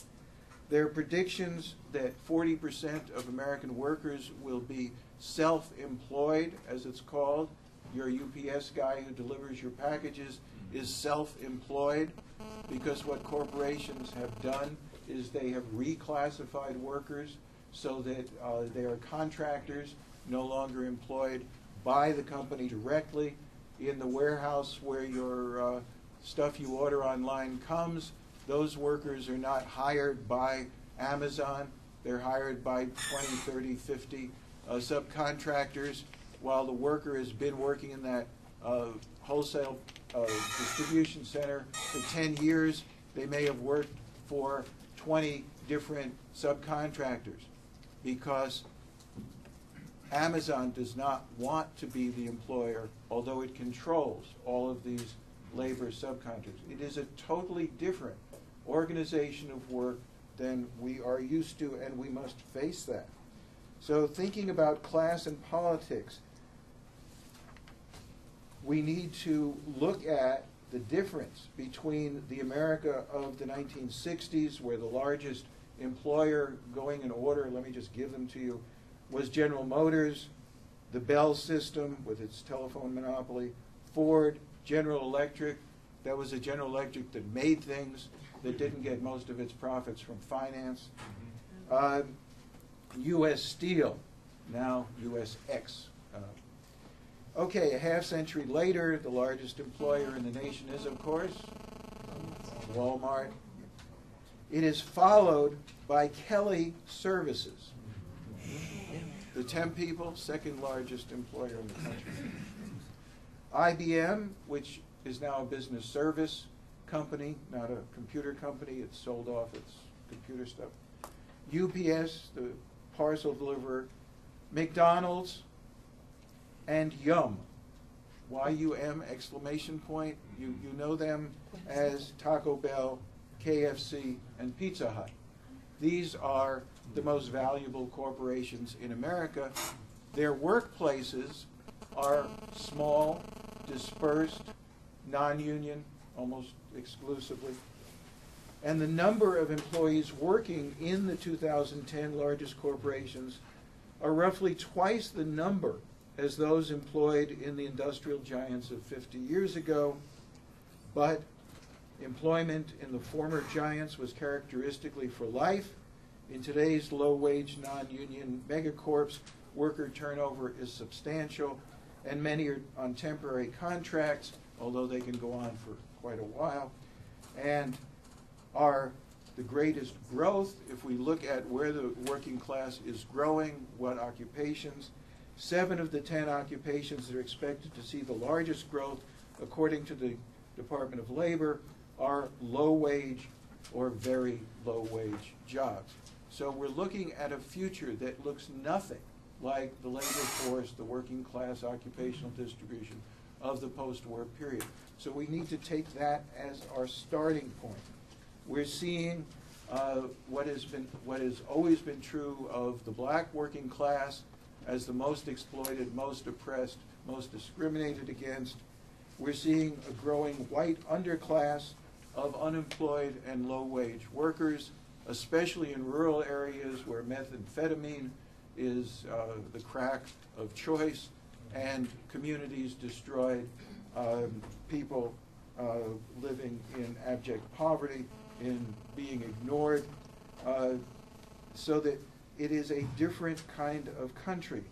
There are predictions that 40% of American workers will be self-employed, as it's called. Your UPS guy who delivers your packages is self-employed, because what corporations have done is they have reclassified workers so that they are contractors, no longer employed by the company directly. In the warehouse where your stuff you order online comes, those workers are not hired by Amazon. They're hired by 20, 30, 50 subcontractors. While the worker has been working in that wholesale distribution center for 10 years, they may have worked for 20 different subcontractors, because Amazon does not want to be the employer, although it controls all of these labor subcontractors. It is a totally different organization of work than we are used to, and we must face that. So thinking about class and politics, we need to look at the difference between the America of the 1960s, where the largest employer going in order, let me just give them to you, was General Motors, the Bell system with its telephone monopoly, Ford, General Electric. That was a General Electric that made things, that didn't get most of its profits from finance. U.S. Steel, now USX. Okay, a half century later, the largest employer in the nation is, of course, Walmart. It is followed by Kelly Services, the 10 people, second largest employer in the country. IBM, which is now a business service company, not a computer company. It's sold off its computer stuff. UPS, the parcel deliverer. McDonald's, and Yum. Y-U-M, exclamation point. You know them as Taco Bell, KFC, and Pizza Hut. These are the most valuable corporations in America. Their workplaces are small, dispersed, non-union, almost exclusively. And the number of employees working in the 2010 largest corporations are roughly twice the number as those employed in the industrial giants of 50 years ago. But employment in the former giants was characteristically for life. In today's low-wage, non-union megacorps, worker turnover is substantial, and many are on temporary contracts, although they can go on for quite a while, and are the greatest growth. If we look at where the working class is growing, what occupations, 7 of the 10 occupations that are expected to see the largest growth, according to the Department of Labor, are low-wage or very low-wage jobs. So we're looking at a future that looks nothing like the labor force, the working class occupational distribution of the post-war period. So we need to take that as our starting point. We're seeing what has always been true of the black working class as the most exploited, most oppressed, most discriminated against. We're seeing a growing white underclass of unemployed and low-wage workers, especially in rural areas where methamphetamine is the crack of choice, and communities destroyed, people living in abject poverty, in being ignored, so that it is a different kind of country.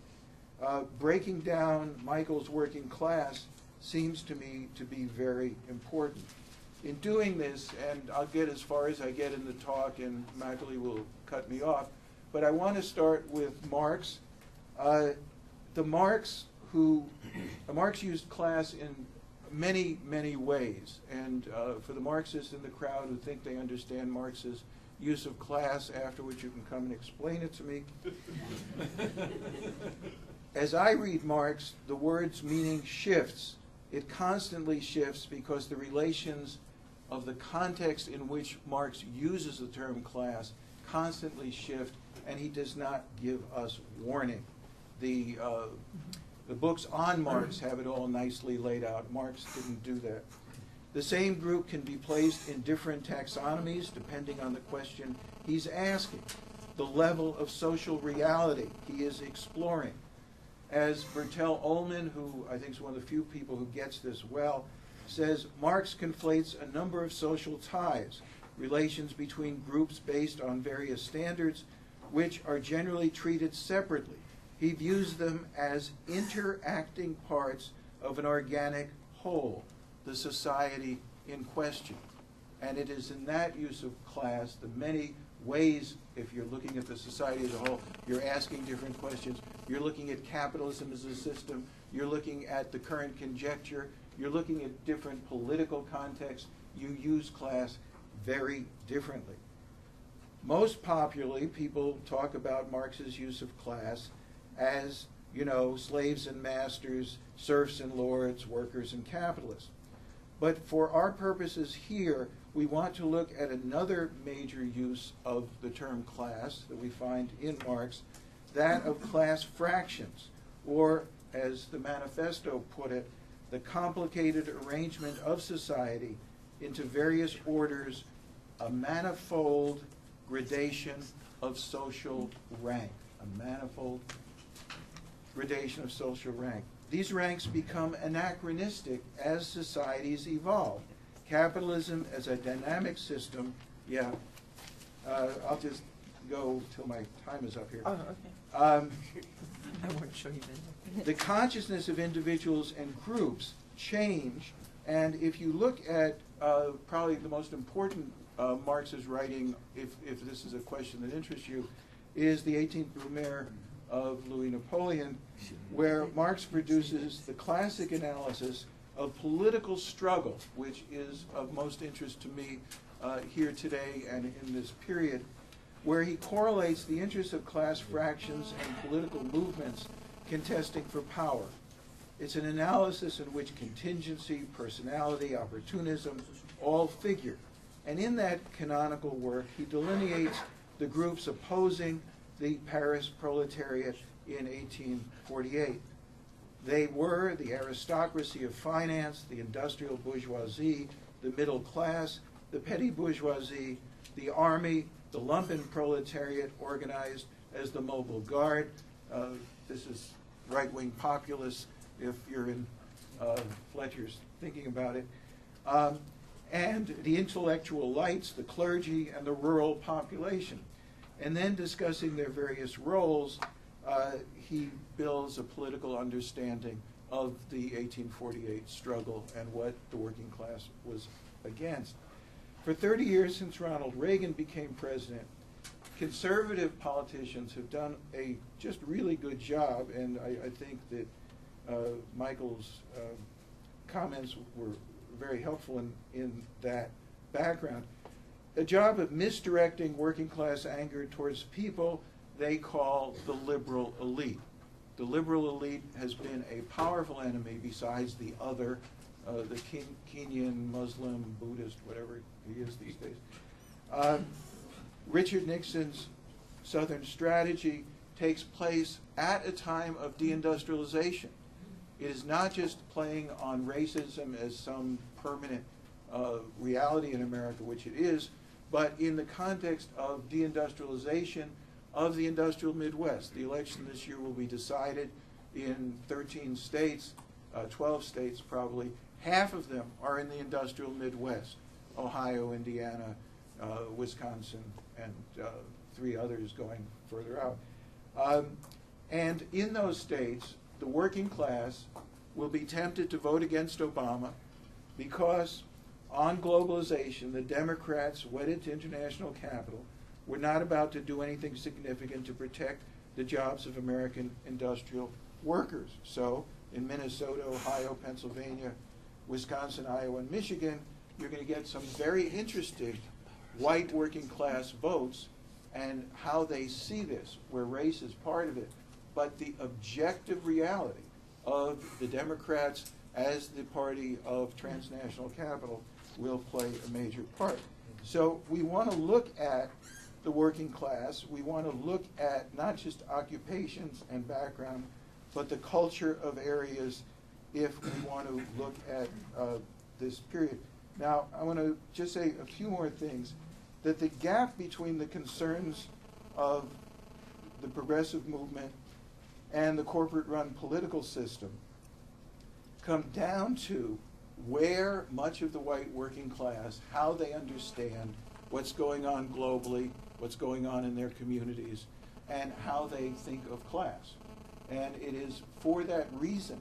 Breaking down Michael's working class seems to me to be very important. In doing this, and I'll get as far as I get in the talk, and Magali will cut me off, but I want to start with Marx. Marx used class in many, many ways, and for the Marxists in the crowd who think they understand Marx's use of class, afterwards you can come and explain it to me. As I read Marx, the word's meaning shifts. It constantly shifts because the relations of the context in which Marx uses the term class constantly shift, and he does not give us warning. The books on Marx have it all nicely laid out. Marx didn't do that. The same group can be placed in different taxonomies depending on the question he's asking, the level of social reality he is exploring. As Bertel Ullman, who I think is one of the few people who gets this well, says, Marx conflates a number of social ties, relations between groups based on various standards, which are generally treated separately. He views them as interacting parts of an organic whole, the society in question. And it is in that use of class, the many ways, if you're looking at the society as a whole, you're asking different questions. You're looking at capitalism as a system. You're looking at the current conjecture. You're looking at different political contexts. You use class very differently. Most popularly, people talk about Marx's use of class as, slaves and masters, serfs and lords, workers and capitalists. But for our purposes here, we want to look at another major use of the term class that we find in Marx, that of class fractions, or, as the manifesto put it, the complicated arrangement of society into various orders, a manifold gradation of social rank. A manifold gradation of social rank. These ranks become anachronistic as societies evolve. Capitalism as a dynamic system, I'll just go till my time is up here. Oh, okay. I won't show you that. The consciousness of individuals and groups change, and if you look at probably the most important Marx's writing, if this is a question that interests you, is the 18th Brumaire of Louis Napoleon, where Marx produces the classic analysis of political struggle, which is of most interest to me here today and in this period, where he correlates the interests of class fractions and political movements contesting for power. It's an analysis in which contingency, personality, opportunism all figure. And in that canonical work, he delineates the groups opposing the Paris proletariat in 1848. They were the aristocracy of finance, the industrial bourgeoisie, the middle class, the petty bourgeoisie, the army, the lumpen proletariat organized as the mobile guard. This is right-wing populists, if you're in Fletcher's thinking about it. And the intellectual lights, the clergy, and the rural population. And then discussing their various roles, he builds a political understanding of the 1848 struggle and what the working class was against. For 30 years since Ronald Reagan became president, conservative politicians have done a just really good job, and I think that Michael's comments were very helpful in that background, a job of misdirecting working class anger towards people they call the liberal elite. The liberal elite has been a powerful enemy besides the other, the Kenyan, Muslim, Buddhist, whatever he is these days. Richard Nixon's Southern strategy takes place at a time of deindustrialization. It is not just playing on racism as some permanent reality in America, which it is, but in the context of deindustrialization of the industrial Midwest. The election this year will be decided in 13 states, 12 states probably. Half of them are in the industrial Midwest: Ohio, Indiana, Wisconsin, and 3 others going further out. And in those states, the working class will be tempted to vote against Obama because on globalization, the Democrats, wedded to international capital, were not about to do anything significant to protect the jobs of American industrial workers. So in Minnesota, Ohio, Pennsylvania, Wisconsin, Iowa, and Michigan, you're going to get some very interesting white working class votes and how they see this, where race is part of it. But the objective reality of the Democrats as the party of transnational capital will play a major part. So we want to look at the working class. We want to look at not just occupations and background, but the culture of areas if we want to look at this period. Now, I want to just say a few more things. That the gap between the concerns of the progressive movement and the corporate-run political system come down to where much of the white working class, how they understand what's going on globally, what's going on in their communities, and how they think of class. And it is for that reason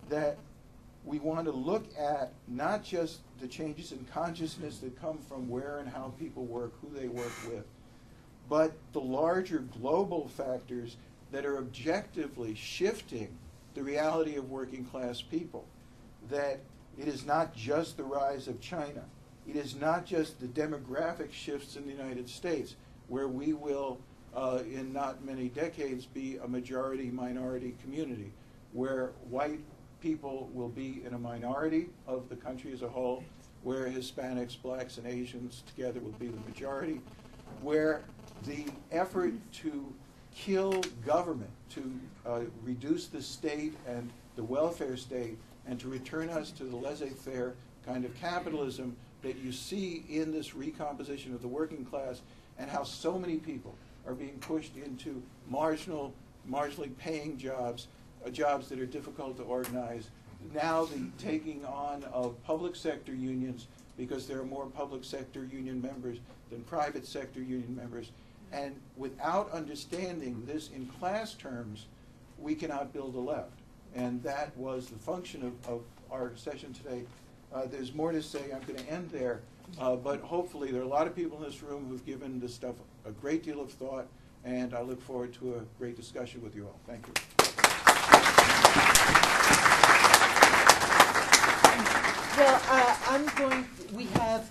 that we want to look at not just the changes in consciousness that come from where and how people work, who they work with, but the larger global factors that are objectively shifting the reality of working class people. That it is not just the rise of China. It is not just the demographic shifts in the United States, where we will, in not many decades, be a majority-minority community, where white people will be in a minority of the country as a whole, where Hispanics, blacks, and Asians together will be the majority, where the effort to kill government, to reduce the state and the welfare state, and to return us to the laissez-faire kind of capitalism that you see in this recomposition of the working class, and how so many people are being pushed into marginally paying jobs, jobs that are difficult to organize. Now the taking on of public sector unions, because there are more public sector union members than private sector union members. And without understanding this in class terms, we cannot build a left. And that was the function of our session today. There's more to say. I'm going to end there. But hopefully there are a lot of people in this room who've given this stuff a great deal of thought, and I look forward to a great discussion with you all. Thank you. Well, we have,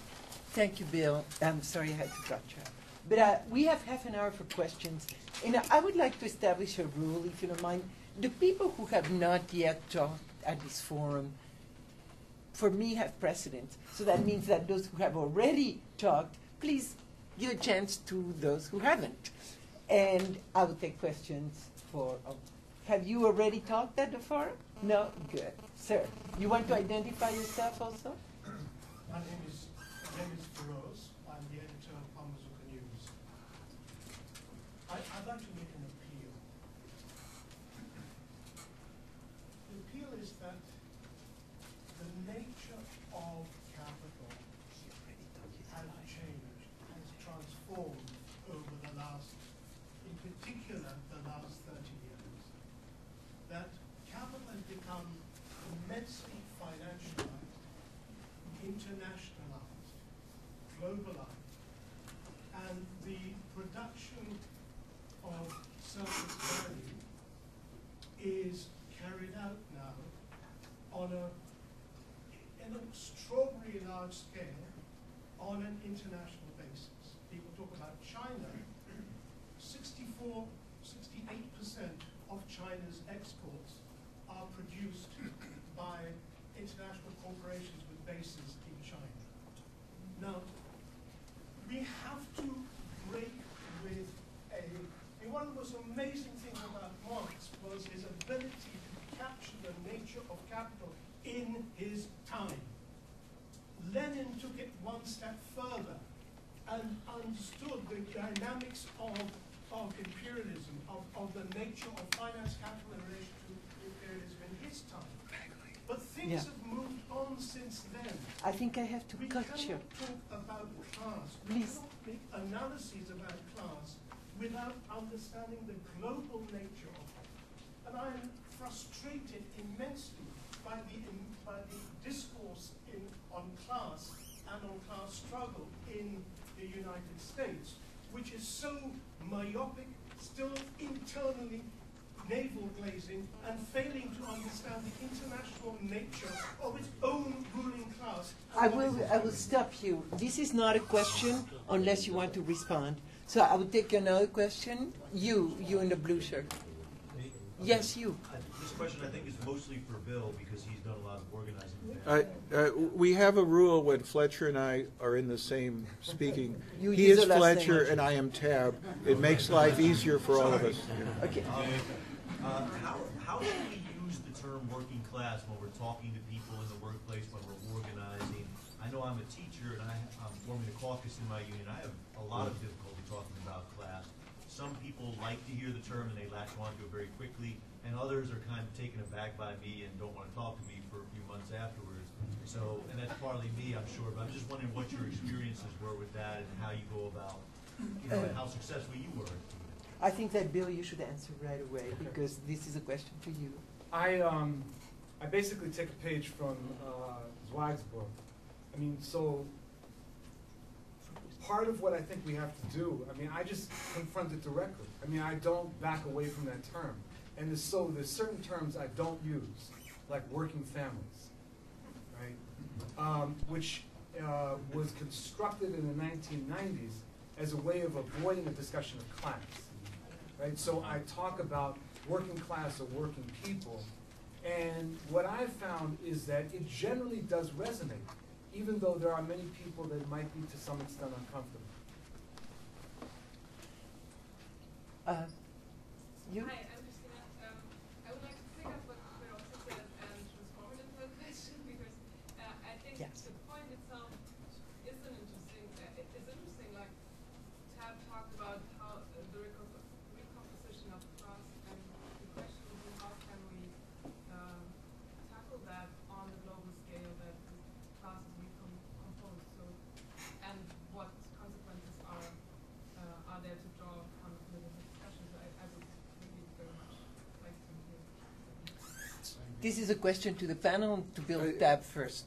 thank you, Bill. I'm sorry I had to cut you off. But we have half an hour for questions. And I would like to establish a rule, if you don't mind. The people who have not yet talked at this forum, for me, have precedence. So that means that those who have already talked, please give a chance to those who haven't. And I will take questions for, have you already talked at the forum? No? Good. Sir, you want to identify yourself also? My name is Feroz. I'm the editor of Panasonic News. I'd like to make an appeal. The appeal is that the nature of capital has changed, has transformed over the last, in particular, the last 30 years. That capital has become immensely financialized, internationalized, globalized, and the production of surplus value is carried out now on an extraordinarily large scale on an international basis. People talk about China. 68% of China's exports are produced by international corporations with bases in China. Now, we have to break with one of the most amazing things about Marx was his ability to capture the nature of capital in his time. Lenin took it one step further and understood the dynamics of imperialism, of the nature of finance capital in relation to imperialism in his time. But things have moved on since then. I think I have to cut you. We cannot talk about class. Please. We cannot make analyses about class without understanding the global nature of it. And I am frustrated immensely by the discourse on class and on class struggle in the United States, which is so myopic, still internally navel glazing, and failing to understand the international nature of its own ruling class. I will stop you. This is not a question unless you want to respond. So I will take another question. You in the blue shirt. Yes, you. This question I think is mostly for Bill because he's done a lot of organizing. We have a rule when Fletcher and I are in the same speaking. You He use is the last name, Fletcher Archie. and I am Tabb. It makes life easier for all of us. Okay. How do we use the term working class when we're talking to people in the workplace, when we're organizing? I know I'm a teacher and I'm forming a caucus in my union. I have a lot of difficulty talking about class. Some people like to hear the term and they latch onto it very quickly, and others are kind of taken aback by me and don't want to talk to me for a few months afterwards. So, and that's partly me, I'm sure, but I'm just wondering what your experiences were with that and how you go about, and how successful you were. I think that, Bill, you should answer right away because this is a question for you. I basically take a page from Zweig's book. I mean, so part of what I think we have to do, I mean, I just confront it directly. I mean, I don't back away from that term. And there's certain terms I don't use, like working families, right? Which was constructed in the 1990s as a way of avoiding a discussion of class, right? So I talk about working class or working people, and what I've found is that it generally does resonate, even though there are many people that might be to some extent uncomfortable. You? Hi, I'm Christina. I would like to pick up what you also said and transform it into a question because I think the point itself is interesting. Like Tabb talked about how the recomposition of class, and the question would be how can we tackle that on the global scale that the class is recomposed. So, and what consequences are there to draw from the discussions? I would really very much like to hear. This is a question to the panel, to Bill Tabb first.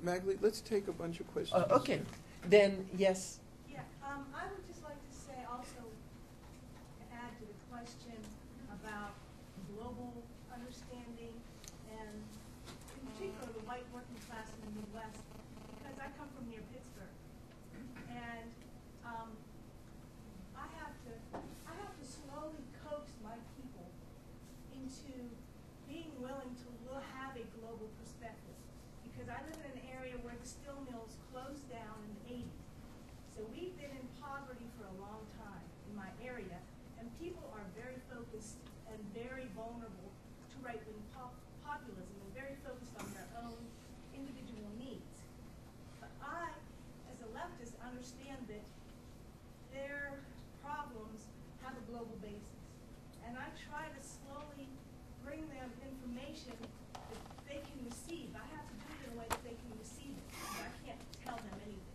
Magali, let's take a bunch of questions. Okay. Then, yes. Yeah, I would just like to say also, to add to the question about global understanding and in particular the white working class in the Midwest, because I come from near Pittsburgh. And I have to slowly coax my people into being willing to have a global perspective. Because I live in an area where the steel mills closed down in the 80s. So we've been in poverty for a long time in my area, and people are very focused and very vulnerable to right-wing populism and very focused on their own individual needs. But I, as a leftist, understand that their problems have a global basis. And I try to slowly bring them information that they can receive. I have to do it in a way that they can receive it. I can't tell them anything.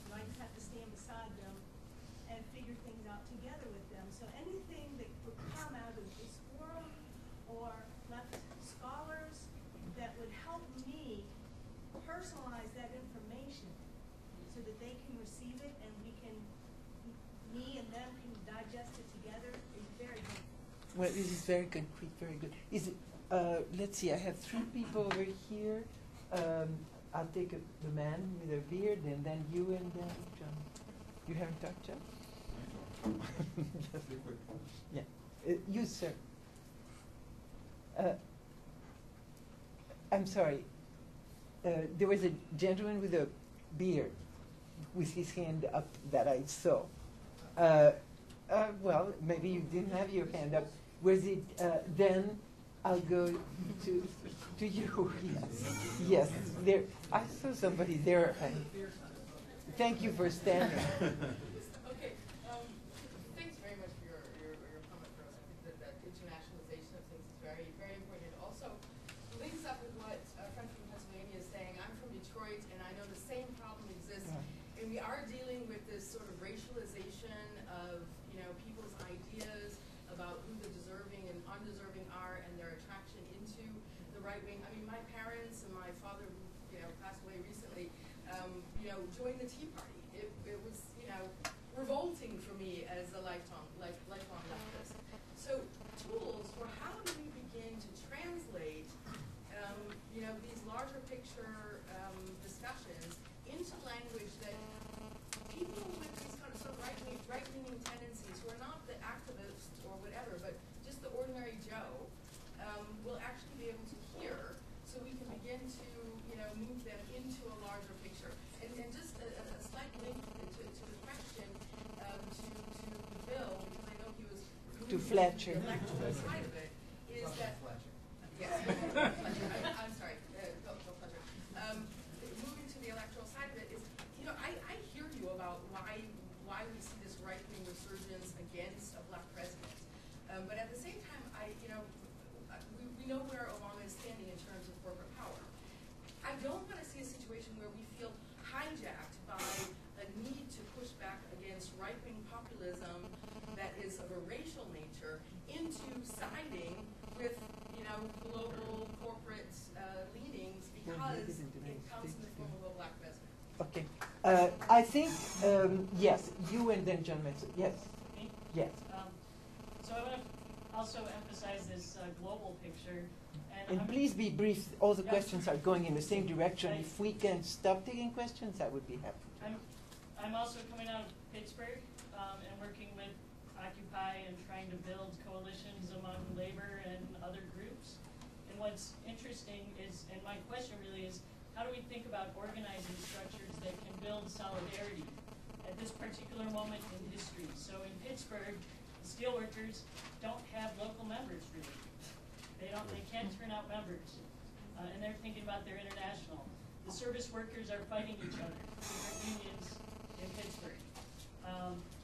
So I just have to stand beside them and figure things out together with them. So anything that would come out of this forum or left scholars that would help me personalize that information so that they can receive it and me and them can digest it together is very good. Well, this is very concrete, very good. Is it, let's see, I have three people over here. I'll take the man with a beard, and then you and then John. You haven't talked, John? Just quick. Yeah. You, sir. I'm sorry. There was a gentleman with a beard with his hand up that I saw. Well, maybe you didn't have your hand up. Was it, then I'll go to you. Yes. Yes. There. I saw somebody there. Thank you for standing. Okay. Thanks very much for your comment, Rose. I think that internationalization of things is very, very important. It also links up with what a friend from Pennsylvania is saying. I'm from Detroit, and I know the same problem exists. Yeah. And we are dealing with this sort of racialization of, people's ideas about who the deserving and undeserving are and their attraction into the right wing. I mean, my parents and my father, who, passed away recently, joined the Tea Party. It was, revolting for me as a lifelong leftist. So tools for how do we begin to translate, these larger picture discussions into language that people with these kind of right-leaning tendencies, who are not the activists or whatever, but just the ordinary Joe, will actually be able to hear, so we can begin to, move them into a larger picture. And just a slight link to the question, to the bill, because I know he was to Fletcher. The electoral side of it is that. Yes, Fletcher. I'm sorry, go Fletcher. Moving to the electoral side of it is, I hear you about why we see this right-wing resurgence against a black president, but at the same time, we know where Obama is standing in terms of corporate power. I don't want to see a situation where we feel hijacked by a need to push back against right-wing populism that is of a racial nature into siding with, global corporate leanings because it comes in the form of a black president. Okay. I think, yes, you and then John Mason. Yes. Me? Yes. So I want to also emphasize this global picture. And please be brief. All the questions are going in the same direction. If we can stop taking questions, I would be happy. I'm also coming out of Pittsburgh and working with Occupy and trying to build coalitions among labor and other groups. And what's interesting is, and my question really is, how do we think about organizing structures that can build solidarity at this particular moment in history? So in Pittsburgh, the steelworkers don't have local members really. They can't turn out members, and they're thinking about their international. The service workers are fighting each other, different unions in Pittsburgh.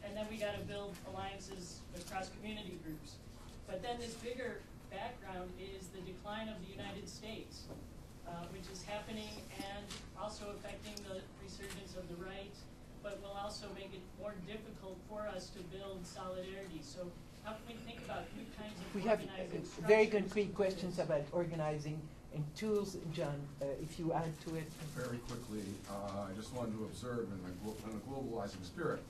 And then we got to build alliances across community groups. But then this bigger background is the decline of the United States, which is happening and also affecting the resurgence of the right, but will also make it more difficult for us to build solidarity. So how can we think about new kinds of organizing structures? Very concrete questions about organizing and tools. John, if you add to it. Very quickly, I just wanted to observe in a globalizing spirit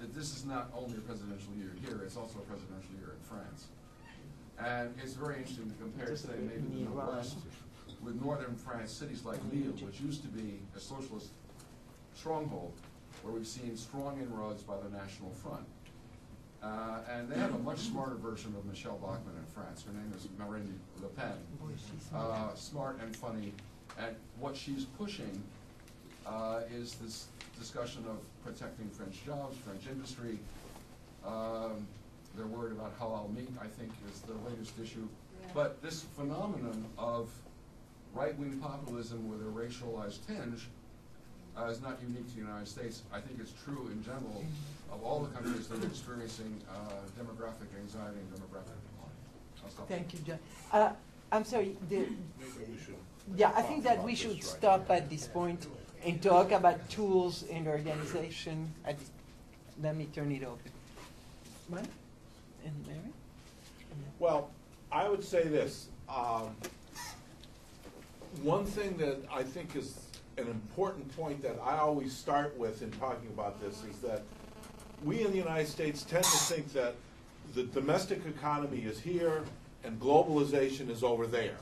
that this is not only a presidential year here, it's also a presidential year in France. And it's very interesting to compare, say, maybe the Midwest with northern France, cities like Lille, which used to be a socialist stronghold, where we've seen strong inroads by the National Front. And they have a much smarter version of Michelle Bachmann in France. Her name is Marine Le Pen. Smart and funny. And what she's pushing is this discussion of protecting French jobs, French industry. They're worried about halal meat, I think, is the latest issue. Yeah. But this phenomenon of right-wing populism with a racialized tinge is not unique to the United States. I think it's true in general of all the countries that are experiencing demographic anxiety and demographic decline. Thank you, John. I'm sorry. I think that we should stop at this point and talk about tools and organization. Let me turn it over. Mike and Mary? Well, I would say this. One thing that I think is an important point that I always start with in talking about this is that we in the United States tend to think that the domestic economy is here and globalization is over there.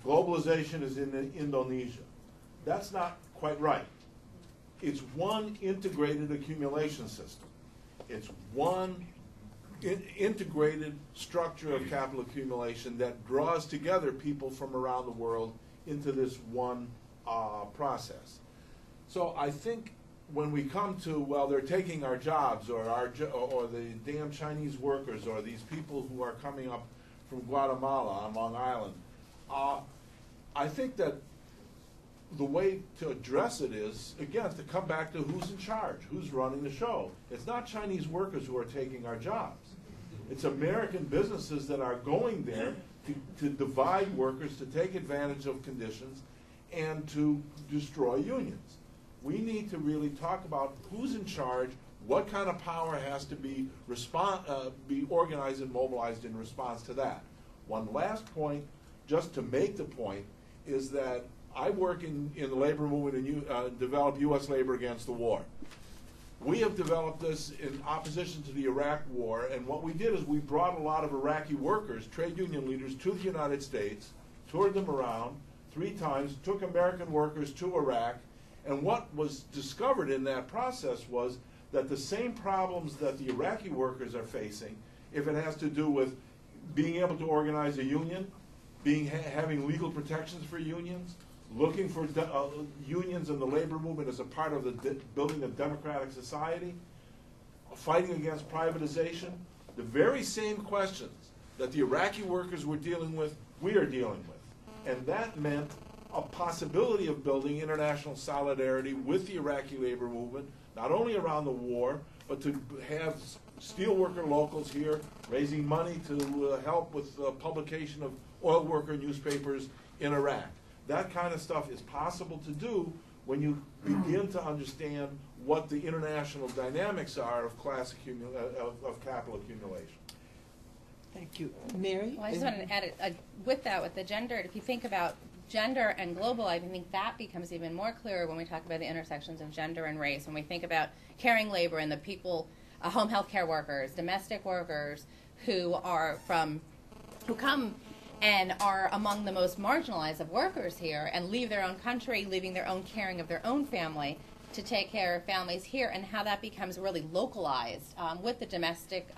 Globalization is in Indonesia. That's not quite right. It's one integrated accumulation system. It's one integrated structure of capital accumulation that draws together people from around the world into this one process. So I think when we come to, well, they're taking our jobs, or or the damn Chinese workers, or these people who are coming up from Guatemala on Long Island, I think that the way to address it is, again, to come back to who's in charge, who's running the show. It's not Chinese workers who are taking our jobs. It's American businesses that are going there to divide workers, to take advantage of conditions, and to destroy unions. We need to really talk about who's in charge, what kind of power has to be organized and mobilized in response to that. One last point, just to make the point, is that I work in the labor movement and develop U.S. labor against the war. We have developed this in opposition to the Iraq war, and what we did is we brought a lot of Iraqi workers, trade union leaders, to the United States, toured them around 3 times, took American workers to Iraq, and what was discovered in that process was that the same problems that the Iraqi workers are facing, if it has to do with being able to organize a union, having legal protections for unions, looking for unions in the labor movement as a part of the building of democratic society, fighting against privatization, the very same questions that the Iraqi workers were dealing with, we are dealing with. And that meant a possibility of building international solidarity with the Iraqi labor movement, not only around the war, but to have steelworker locals here raising money to help with the publication of oil worker newspapers in Iraq. That kind of stuff is possible to do when you begin to understand what the international dynamics are of of capital accumulation. Thank you. Mary? Well, I just wanted to add, with that, with the gender, if you think about gender and global, I think that becomes even more clear when we talk about the intersections of gender and race, when we think about caring labor and the people, home health care workers, domestic workers who come and are among the most marginalized of workers here and leave their own country, leaving their own caring of their own family to take care of families here, and how that becomes really localized with the domestic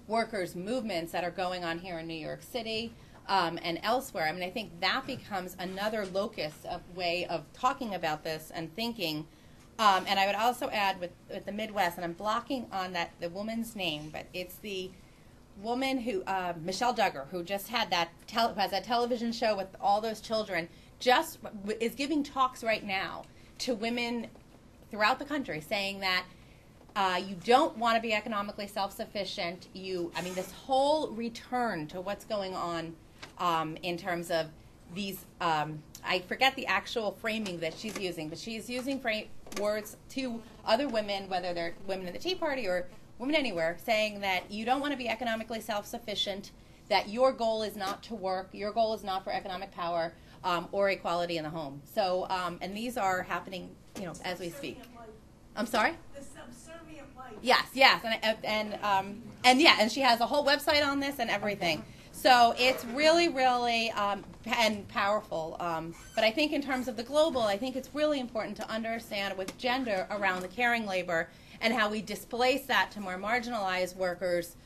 workers movements that are going on here in New York City and elsewhere. I mean, I think that becomes another locus of way of talking about this and thinking. And I would also add with the Midwest, and I'm blocking on the woman's name, but it's the woman who, Michelle Duggar, who just had has that television show with all those children, just is giving talks right now to women throughout the country, saying that you don't want to be economically self-sufficient. This whole return to what's going on in terms of these, I forget the actual framing that she's using, but she's using words to other women, whether they're women in the Tea Party or women anywhere, saying that you don't want to be economically self-sufficient, that your goal is not to work, your goal is not for economic power or equality in the home. So, and these are happening, as we speak. I'm sorry? The subservient life. Yes, and she has a whole website on this and everything. So it's really, really and powerful. But I think in terms of the global, I think it's really important to understand with gender around the caring labor and how we displace that to more marginalized workers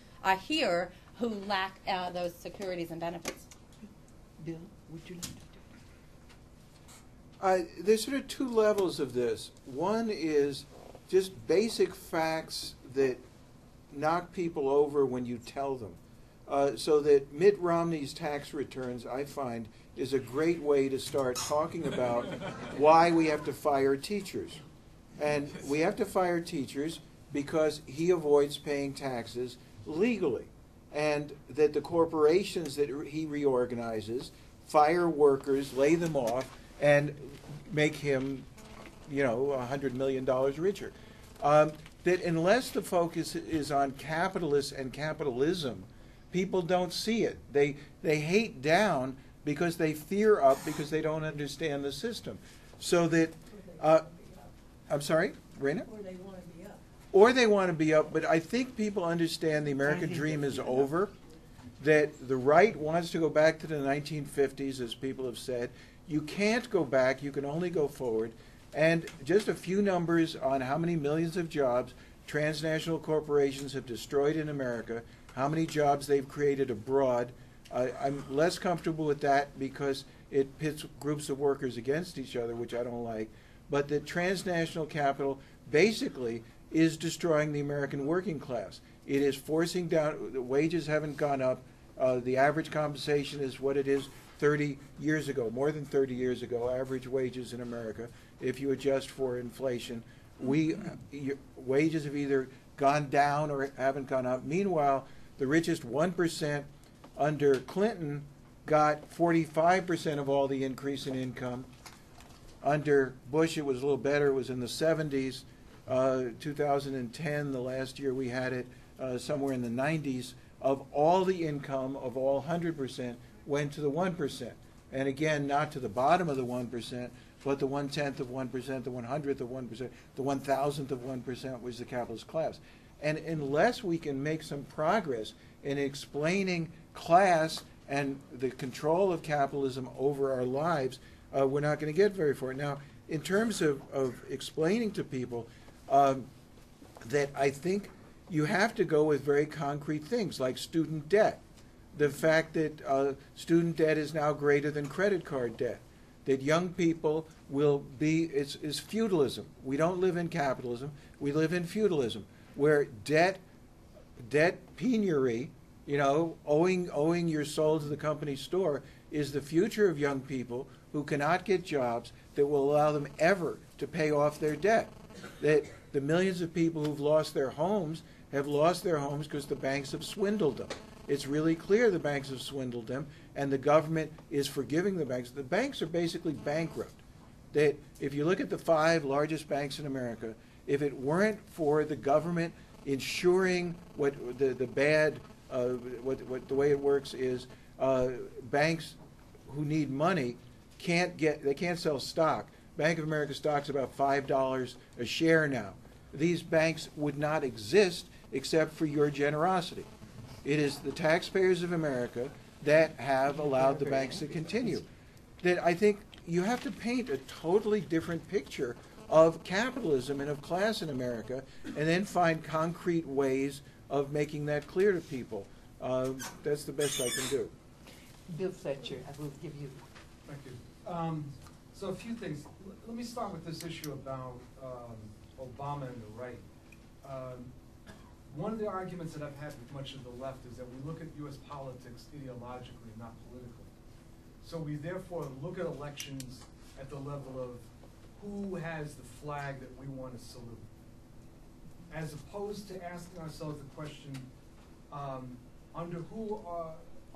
here who lack those securities and benefits. Bill, would you like to? There's sort of 2 levels of this. One is just basic facts that knock people over when you tell them. So that Mitt Romney's tax returns, I find, is a great way to start talking about why we have to fire teachers. And we have to fire teachers because he avoids paying taxes legally. And that the corporations that he reorganizes fire workers, lay them off, and make him, $100 million richer. That unless the focus is on capitalists and capitalism, people don't see it. They hate down because they fear up because they don't understand the system. So that, I'm sorry, Raina? Or they want to be up. Or they want to be up, but I think people understand the American dream is over, that the right wants to go back to the 1950s, as people have said. you can't go back, you can only go forward. And just a few numbers on how many millions of jobs transnational corporations have destroyed in America, how many jobs they've created abroad. I'm less comfortable with that because it pits groups of workers against each other, which I don't like. But the transnational capital basically is destroying the American working class. It is forcing down, the wages haven't gone up. The average compensation is what it is 30 years ago, more than 30 years ago, average wages in America, if you adjust for inflation. Wages have either gone down or haven't gone up. Meanwhile, the richest 1% under Clinton got 45% of all the increase in income. Under Bush, it was a little better. It was in the 70s. 2010, the last year we had it, somewhere in the 90s. Of all the income, of all 100%, went to the 1%. And again, not to the bottom of the 1%, but the 1/10 of 1%, the 100th of 1%, the 1,000th of 1% was the capitalist class. And unless we can make some progress in explaining class and the control of capitalism over our lives, we're not going to get very far. Now, in terms of explaining to people that I think you have to go with very concrete things like student debt. The fact that student debt is now greater than credit card debt. That young people will be, is feudalism. We don't live in capitalism, we live in feudalism, where debt penury, owing your soul to the company store is the future of young people who cannot get jobs that will allow them ever to pay off their debt. That the millions of people who've lost their homes have lost their homes because the banks have swindled them. It's really clear the banks have swindled them, and the government is forgiving the banks. The banks are basically bankrupt. That if you look at the 5 largest banks in America, if it weren't for the government ensuring what the way it works is banks who need money can't sell stock. Bank of America stock's about $5 a share now. These banks would not exist except for your generosity. It is the taxpayers of America that have allowed the banks to continue. That I think you have to paint a totally different picture of capitalism and of class in America, and then find concrete ways of making that clear to people. That's the best I can do. Bill Fletcher, I will give you. Thank you. So a few things. Let me start with this issue about Obama and the right. One of the arguments that I've had with much of the left is that we look at U.S. politics ideologically, not politically. So we therefore look at elections at the level of who has the flag that we want to salute, as opposed to asking ourselves the question, under who are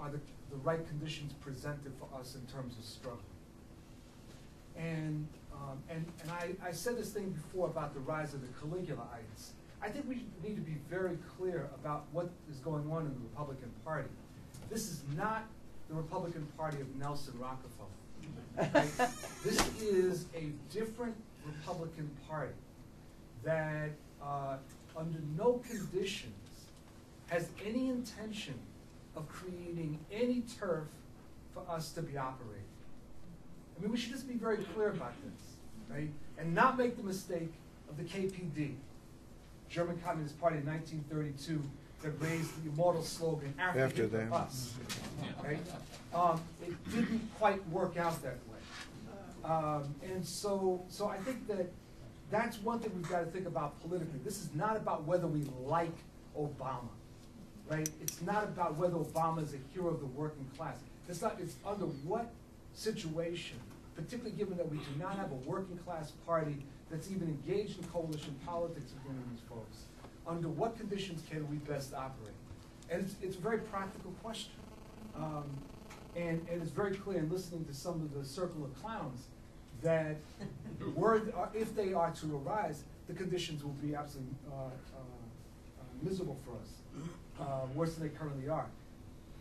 the right conditions presented for us in terms of struggle. And I said this thing before about the rise of the Caligulaites. I think we need to be very clear about what is going on in the Republican Party. This is not the Republican Party of Nelson Rockefeller. Right? This is a different Republican Party that, under no conditions, has any intention of creating any turf for us to be operating. I mean, we should just be very clear about this, right? And not make the mistake of the KPD, German Communist Party in 1932, that raised the immortal slogan, after them. Us. Right? It didn't quite work out that way. And so I think that's one thing we've got to think about politically. This is not about whether we like Obama, right? It's not about whether Obama is a hero of the working class. It's under what situation, particularly given that we do not have a working class party that's even engaged in coalition politics with these folks, under what conditions can we best operate? And it's a very practical question. And it's very clear in listening to some of the circle of clowns that if they are to arise, the conditions will be absolutely miserable for us, worse than they currently are.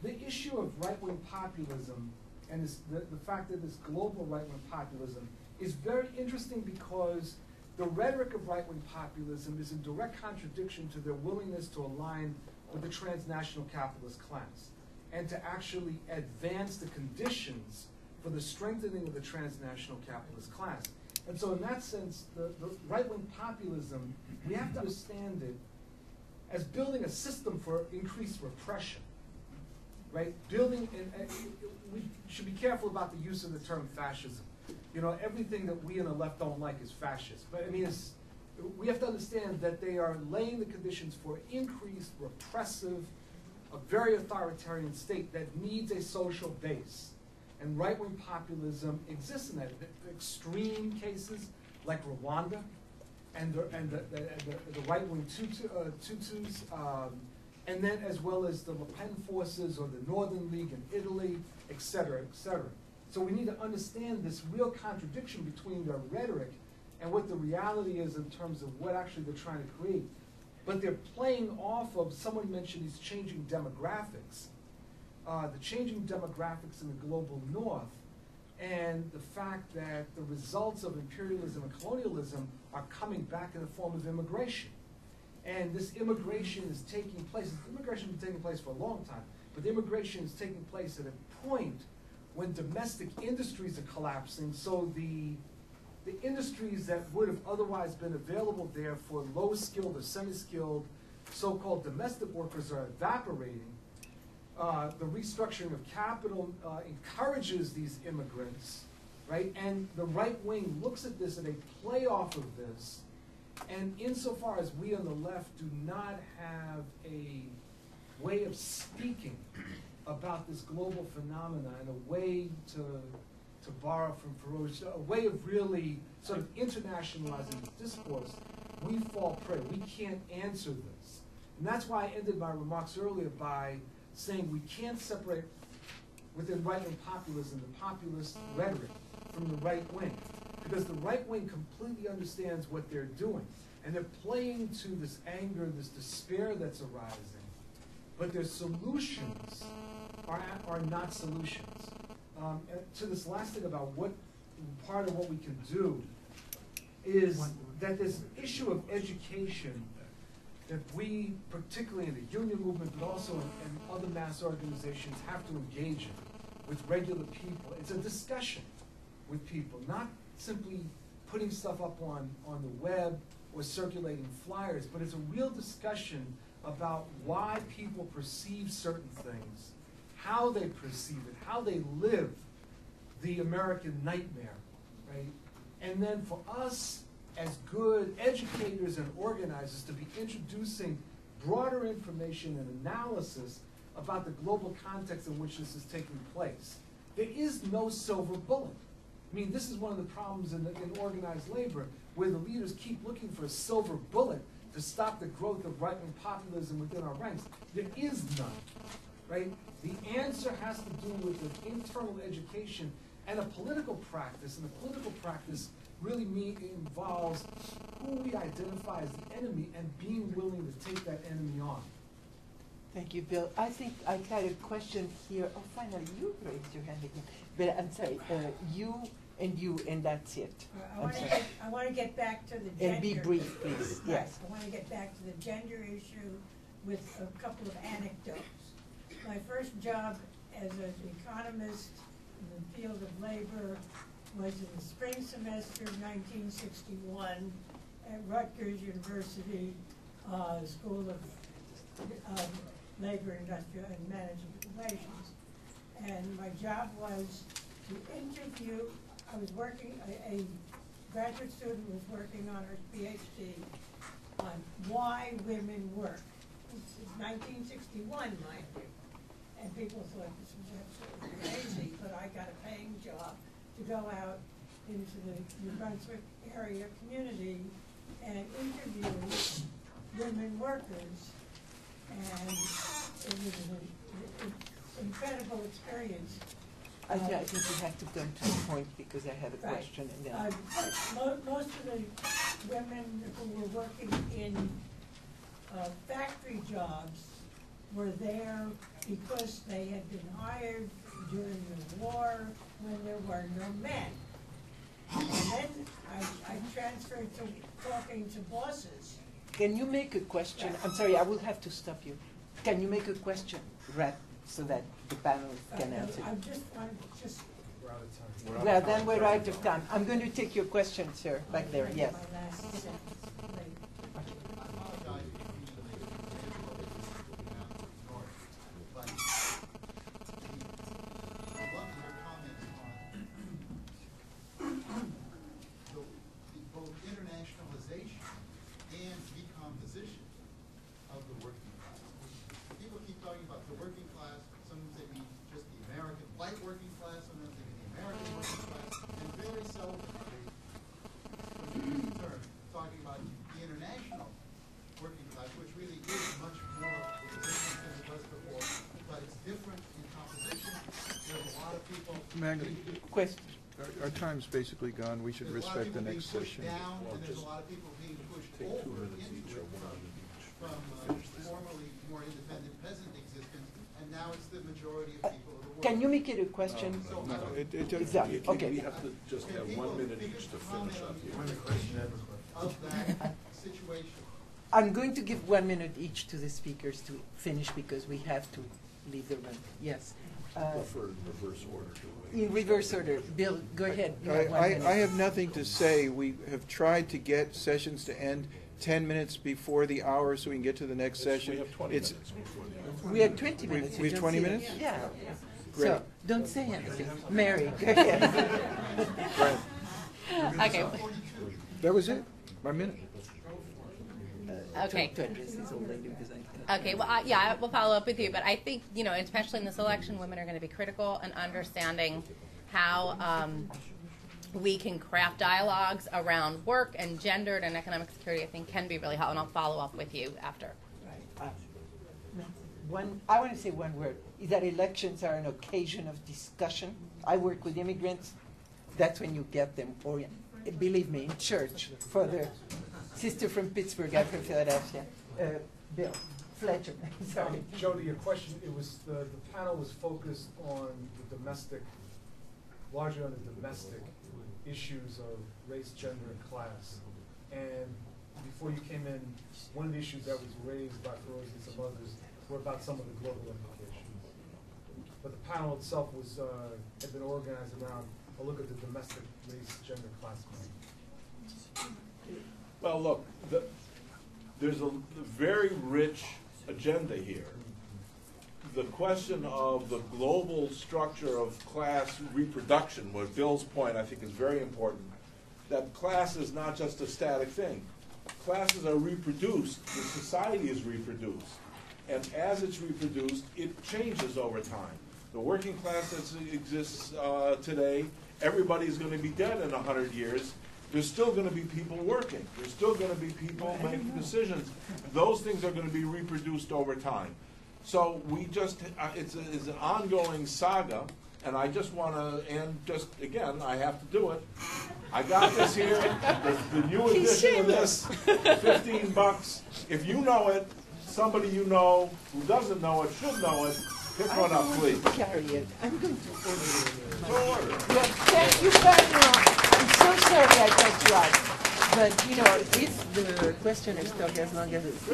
The issue of right-wing populism and the fact that this global right-wing populism is very interesting because the rhetoric of right-wing populism is in direct contradiction to their willingness to align with the transnational capitalist class and to actually advance the conditions for the strengthening of the transnational capitalist class. And so in that sense, the right-wing populism, we have to understand it as building a system for increased repression, right? Building, and we should be careful about the use of the term fascism. You know, everything that we on the left don't like is fascist. But I mean, we have to understand that they are laying the conditions for increased repressive, a very authoritarian state that needs a social base. And right-wing populism exists in that. The extreme cases like Rwanda and the right-wing Tutsis, and then as well as the Le Pen forces or the Northern League in Italy, et cetera, et cetera. So we need to understand this real contradiction between their rhetoric and what the reality is in terms of what actually they're trying to create. But they're playing off of, someone mentioned these changing demographics. The changing demographics in the global north, and the fact that the results of imperialism and colonialism are coming back in the form of immigration. And this immigration is taking place, immigration has been taking place for a long time, but the immigration is taking place at a point when domestic industries are collapsing, so the industries that would have otherwise been available there for low-skilled or semi-skilled so-called domestic workers are evaporating. The restructuring of capital encourages these immigrants, right? And the right wing looks at this and they play off of this. And insofar as we on the left do not have a way of speaking about this global phenomena and a way to borrow from Feroz, a way of really sort of internationalizing this discourse, we fall prey. We can't answer this. And that's why I ended my remarks earlier by saying we can't separate within right-wing populism the populist rhetoric from the right wing. Because the right wing completely understands what they're doing. And they're playing to this anger, this despair that's arising. But their solutions are not solutions. And to this last thing about what part of what we can do is that this issue of education that we, particularly in the union movement, but also in other mass organizations, have to engage in with regular people. It's a discussion with people, not simply putting stuff up on the web or circulating flyers, but it's a real discussion about why people perceive certain things, how they perceive it, how they live the American nightmare, right? And then for us as good educators and organizers to be introducing broader information and analysis about the global context in which this is taking place. There is no silver bullet. I mean, this is one of the problems in organized labor, where the leaders keep looking for a silver bullet to stop the growth of right-wing populism within our ranks. There is none, right? The answer has to do with an internal education and a political practice, and the political practice really involves who we identify as the enemy and being willing to take that enemy on. Thank you, Bill. I think I got a question here. Oh, finally, you raised your hand again. But I'm sorry, you, and that's it. I want to get back to the gender. And be brief, please. Right. Yes. I want to get back to the gender issue with a couple of anecdotes. My first job as an economist in the field of labor was in the spring semester of 1961 at Rutgers University School of Labor, Industrial, and Management Relations. And my job was to interview, I was working, a graduate student was working on her PhD on why women work. This is 1961, mind you. And people thought this was absolutely crazy, but I got a paying job to go out into the New Brunswick area community and interview women workers. And it was an incredible experience. I think we have to come to the point because I have a question. And then most of the women who were working in factory jobs were there because they had been hired during the war when there were no men. And then I transferred to talking to bosses. Can you make a question? I'm sorry, I will have to stop you. Can you make a question, so that the panel can answer? I just wanted to out of time. Well, then we're out of time. I'm going to take your question, sir, back there. Yes. Magali, Question. our time's basically gone. We should respect the next session. Down, and there's a lot of people being pushed over into it from formerly more independent peasant existence, and now it's the majority of people of the world. Can you make it a question? Exactly. Okay. We have to just have 1 minute each to finish up here. Of that situation. I'm going to give 1 minute each to the speakers to finish because we have to leave the room. Yes. Prefer reverse order. In reverse order. Bill, go ahead. You have 1 minute. I have nothing to say. We have tried to get sessions to end 10 minutes before the hour so we can get to the next session. We have 20 minutes before the hour. We had 20 minutes. We have 20 minutes? Yeah. Great. So, don't say anything. Mary, go ahead. Right. Okay. That was it? 1 minute? Okay. To address this old lady because Okay, well, yeah, I will follow up with you, but I think, you know, especially in this election, women are going to be critical in understanding how we can craft dialogues around work and gendered and economic security, I think can be really helpful, and I'll follow up with you after. I want to say one word, is that elections are an occasion of discussion. I work with immigrants. That's when you get them, or believe me, in church, for the sister from Pittsburgh, I'm from Philadelphia. Bill. Fletcher, sorry. Jody, your question, it was the panel was focused on the domestic, largely on the domestic issues of race, gender, and class. And before you came in, one of the issues that was raised by Feroz and some others were about some of the global implications. But the panel itself was had been organized around a look at the domestic race, gender, class question. Well, look, there's a very rich agenda here. The question of the global structure of class reproduction, what Bill's point I think is very important, that class is not just a static thing. Classes are reproduced, the society is reproduced, and as it's reproduced, it changes over time. The working class that exists today, everybody's going to be dead in 100 years. There's still going to be people working. There's still going to be people making decisions. Those things are going to be reproduced over time. So we just, it's an ongoing saga, and I just want to, and just, again, I have to do it. I got this here, the new edition of this, $15. If you know it, somebody you know who doesn't know it should know it. Pick one up, please. Carry it. I'm going to order it. Order. Well, thank you very much. I'm so sorry I cut you out. But, you know, if the questioners talk as long as it's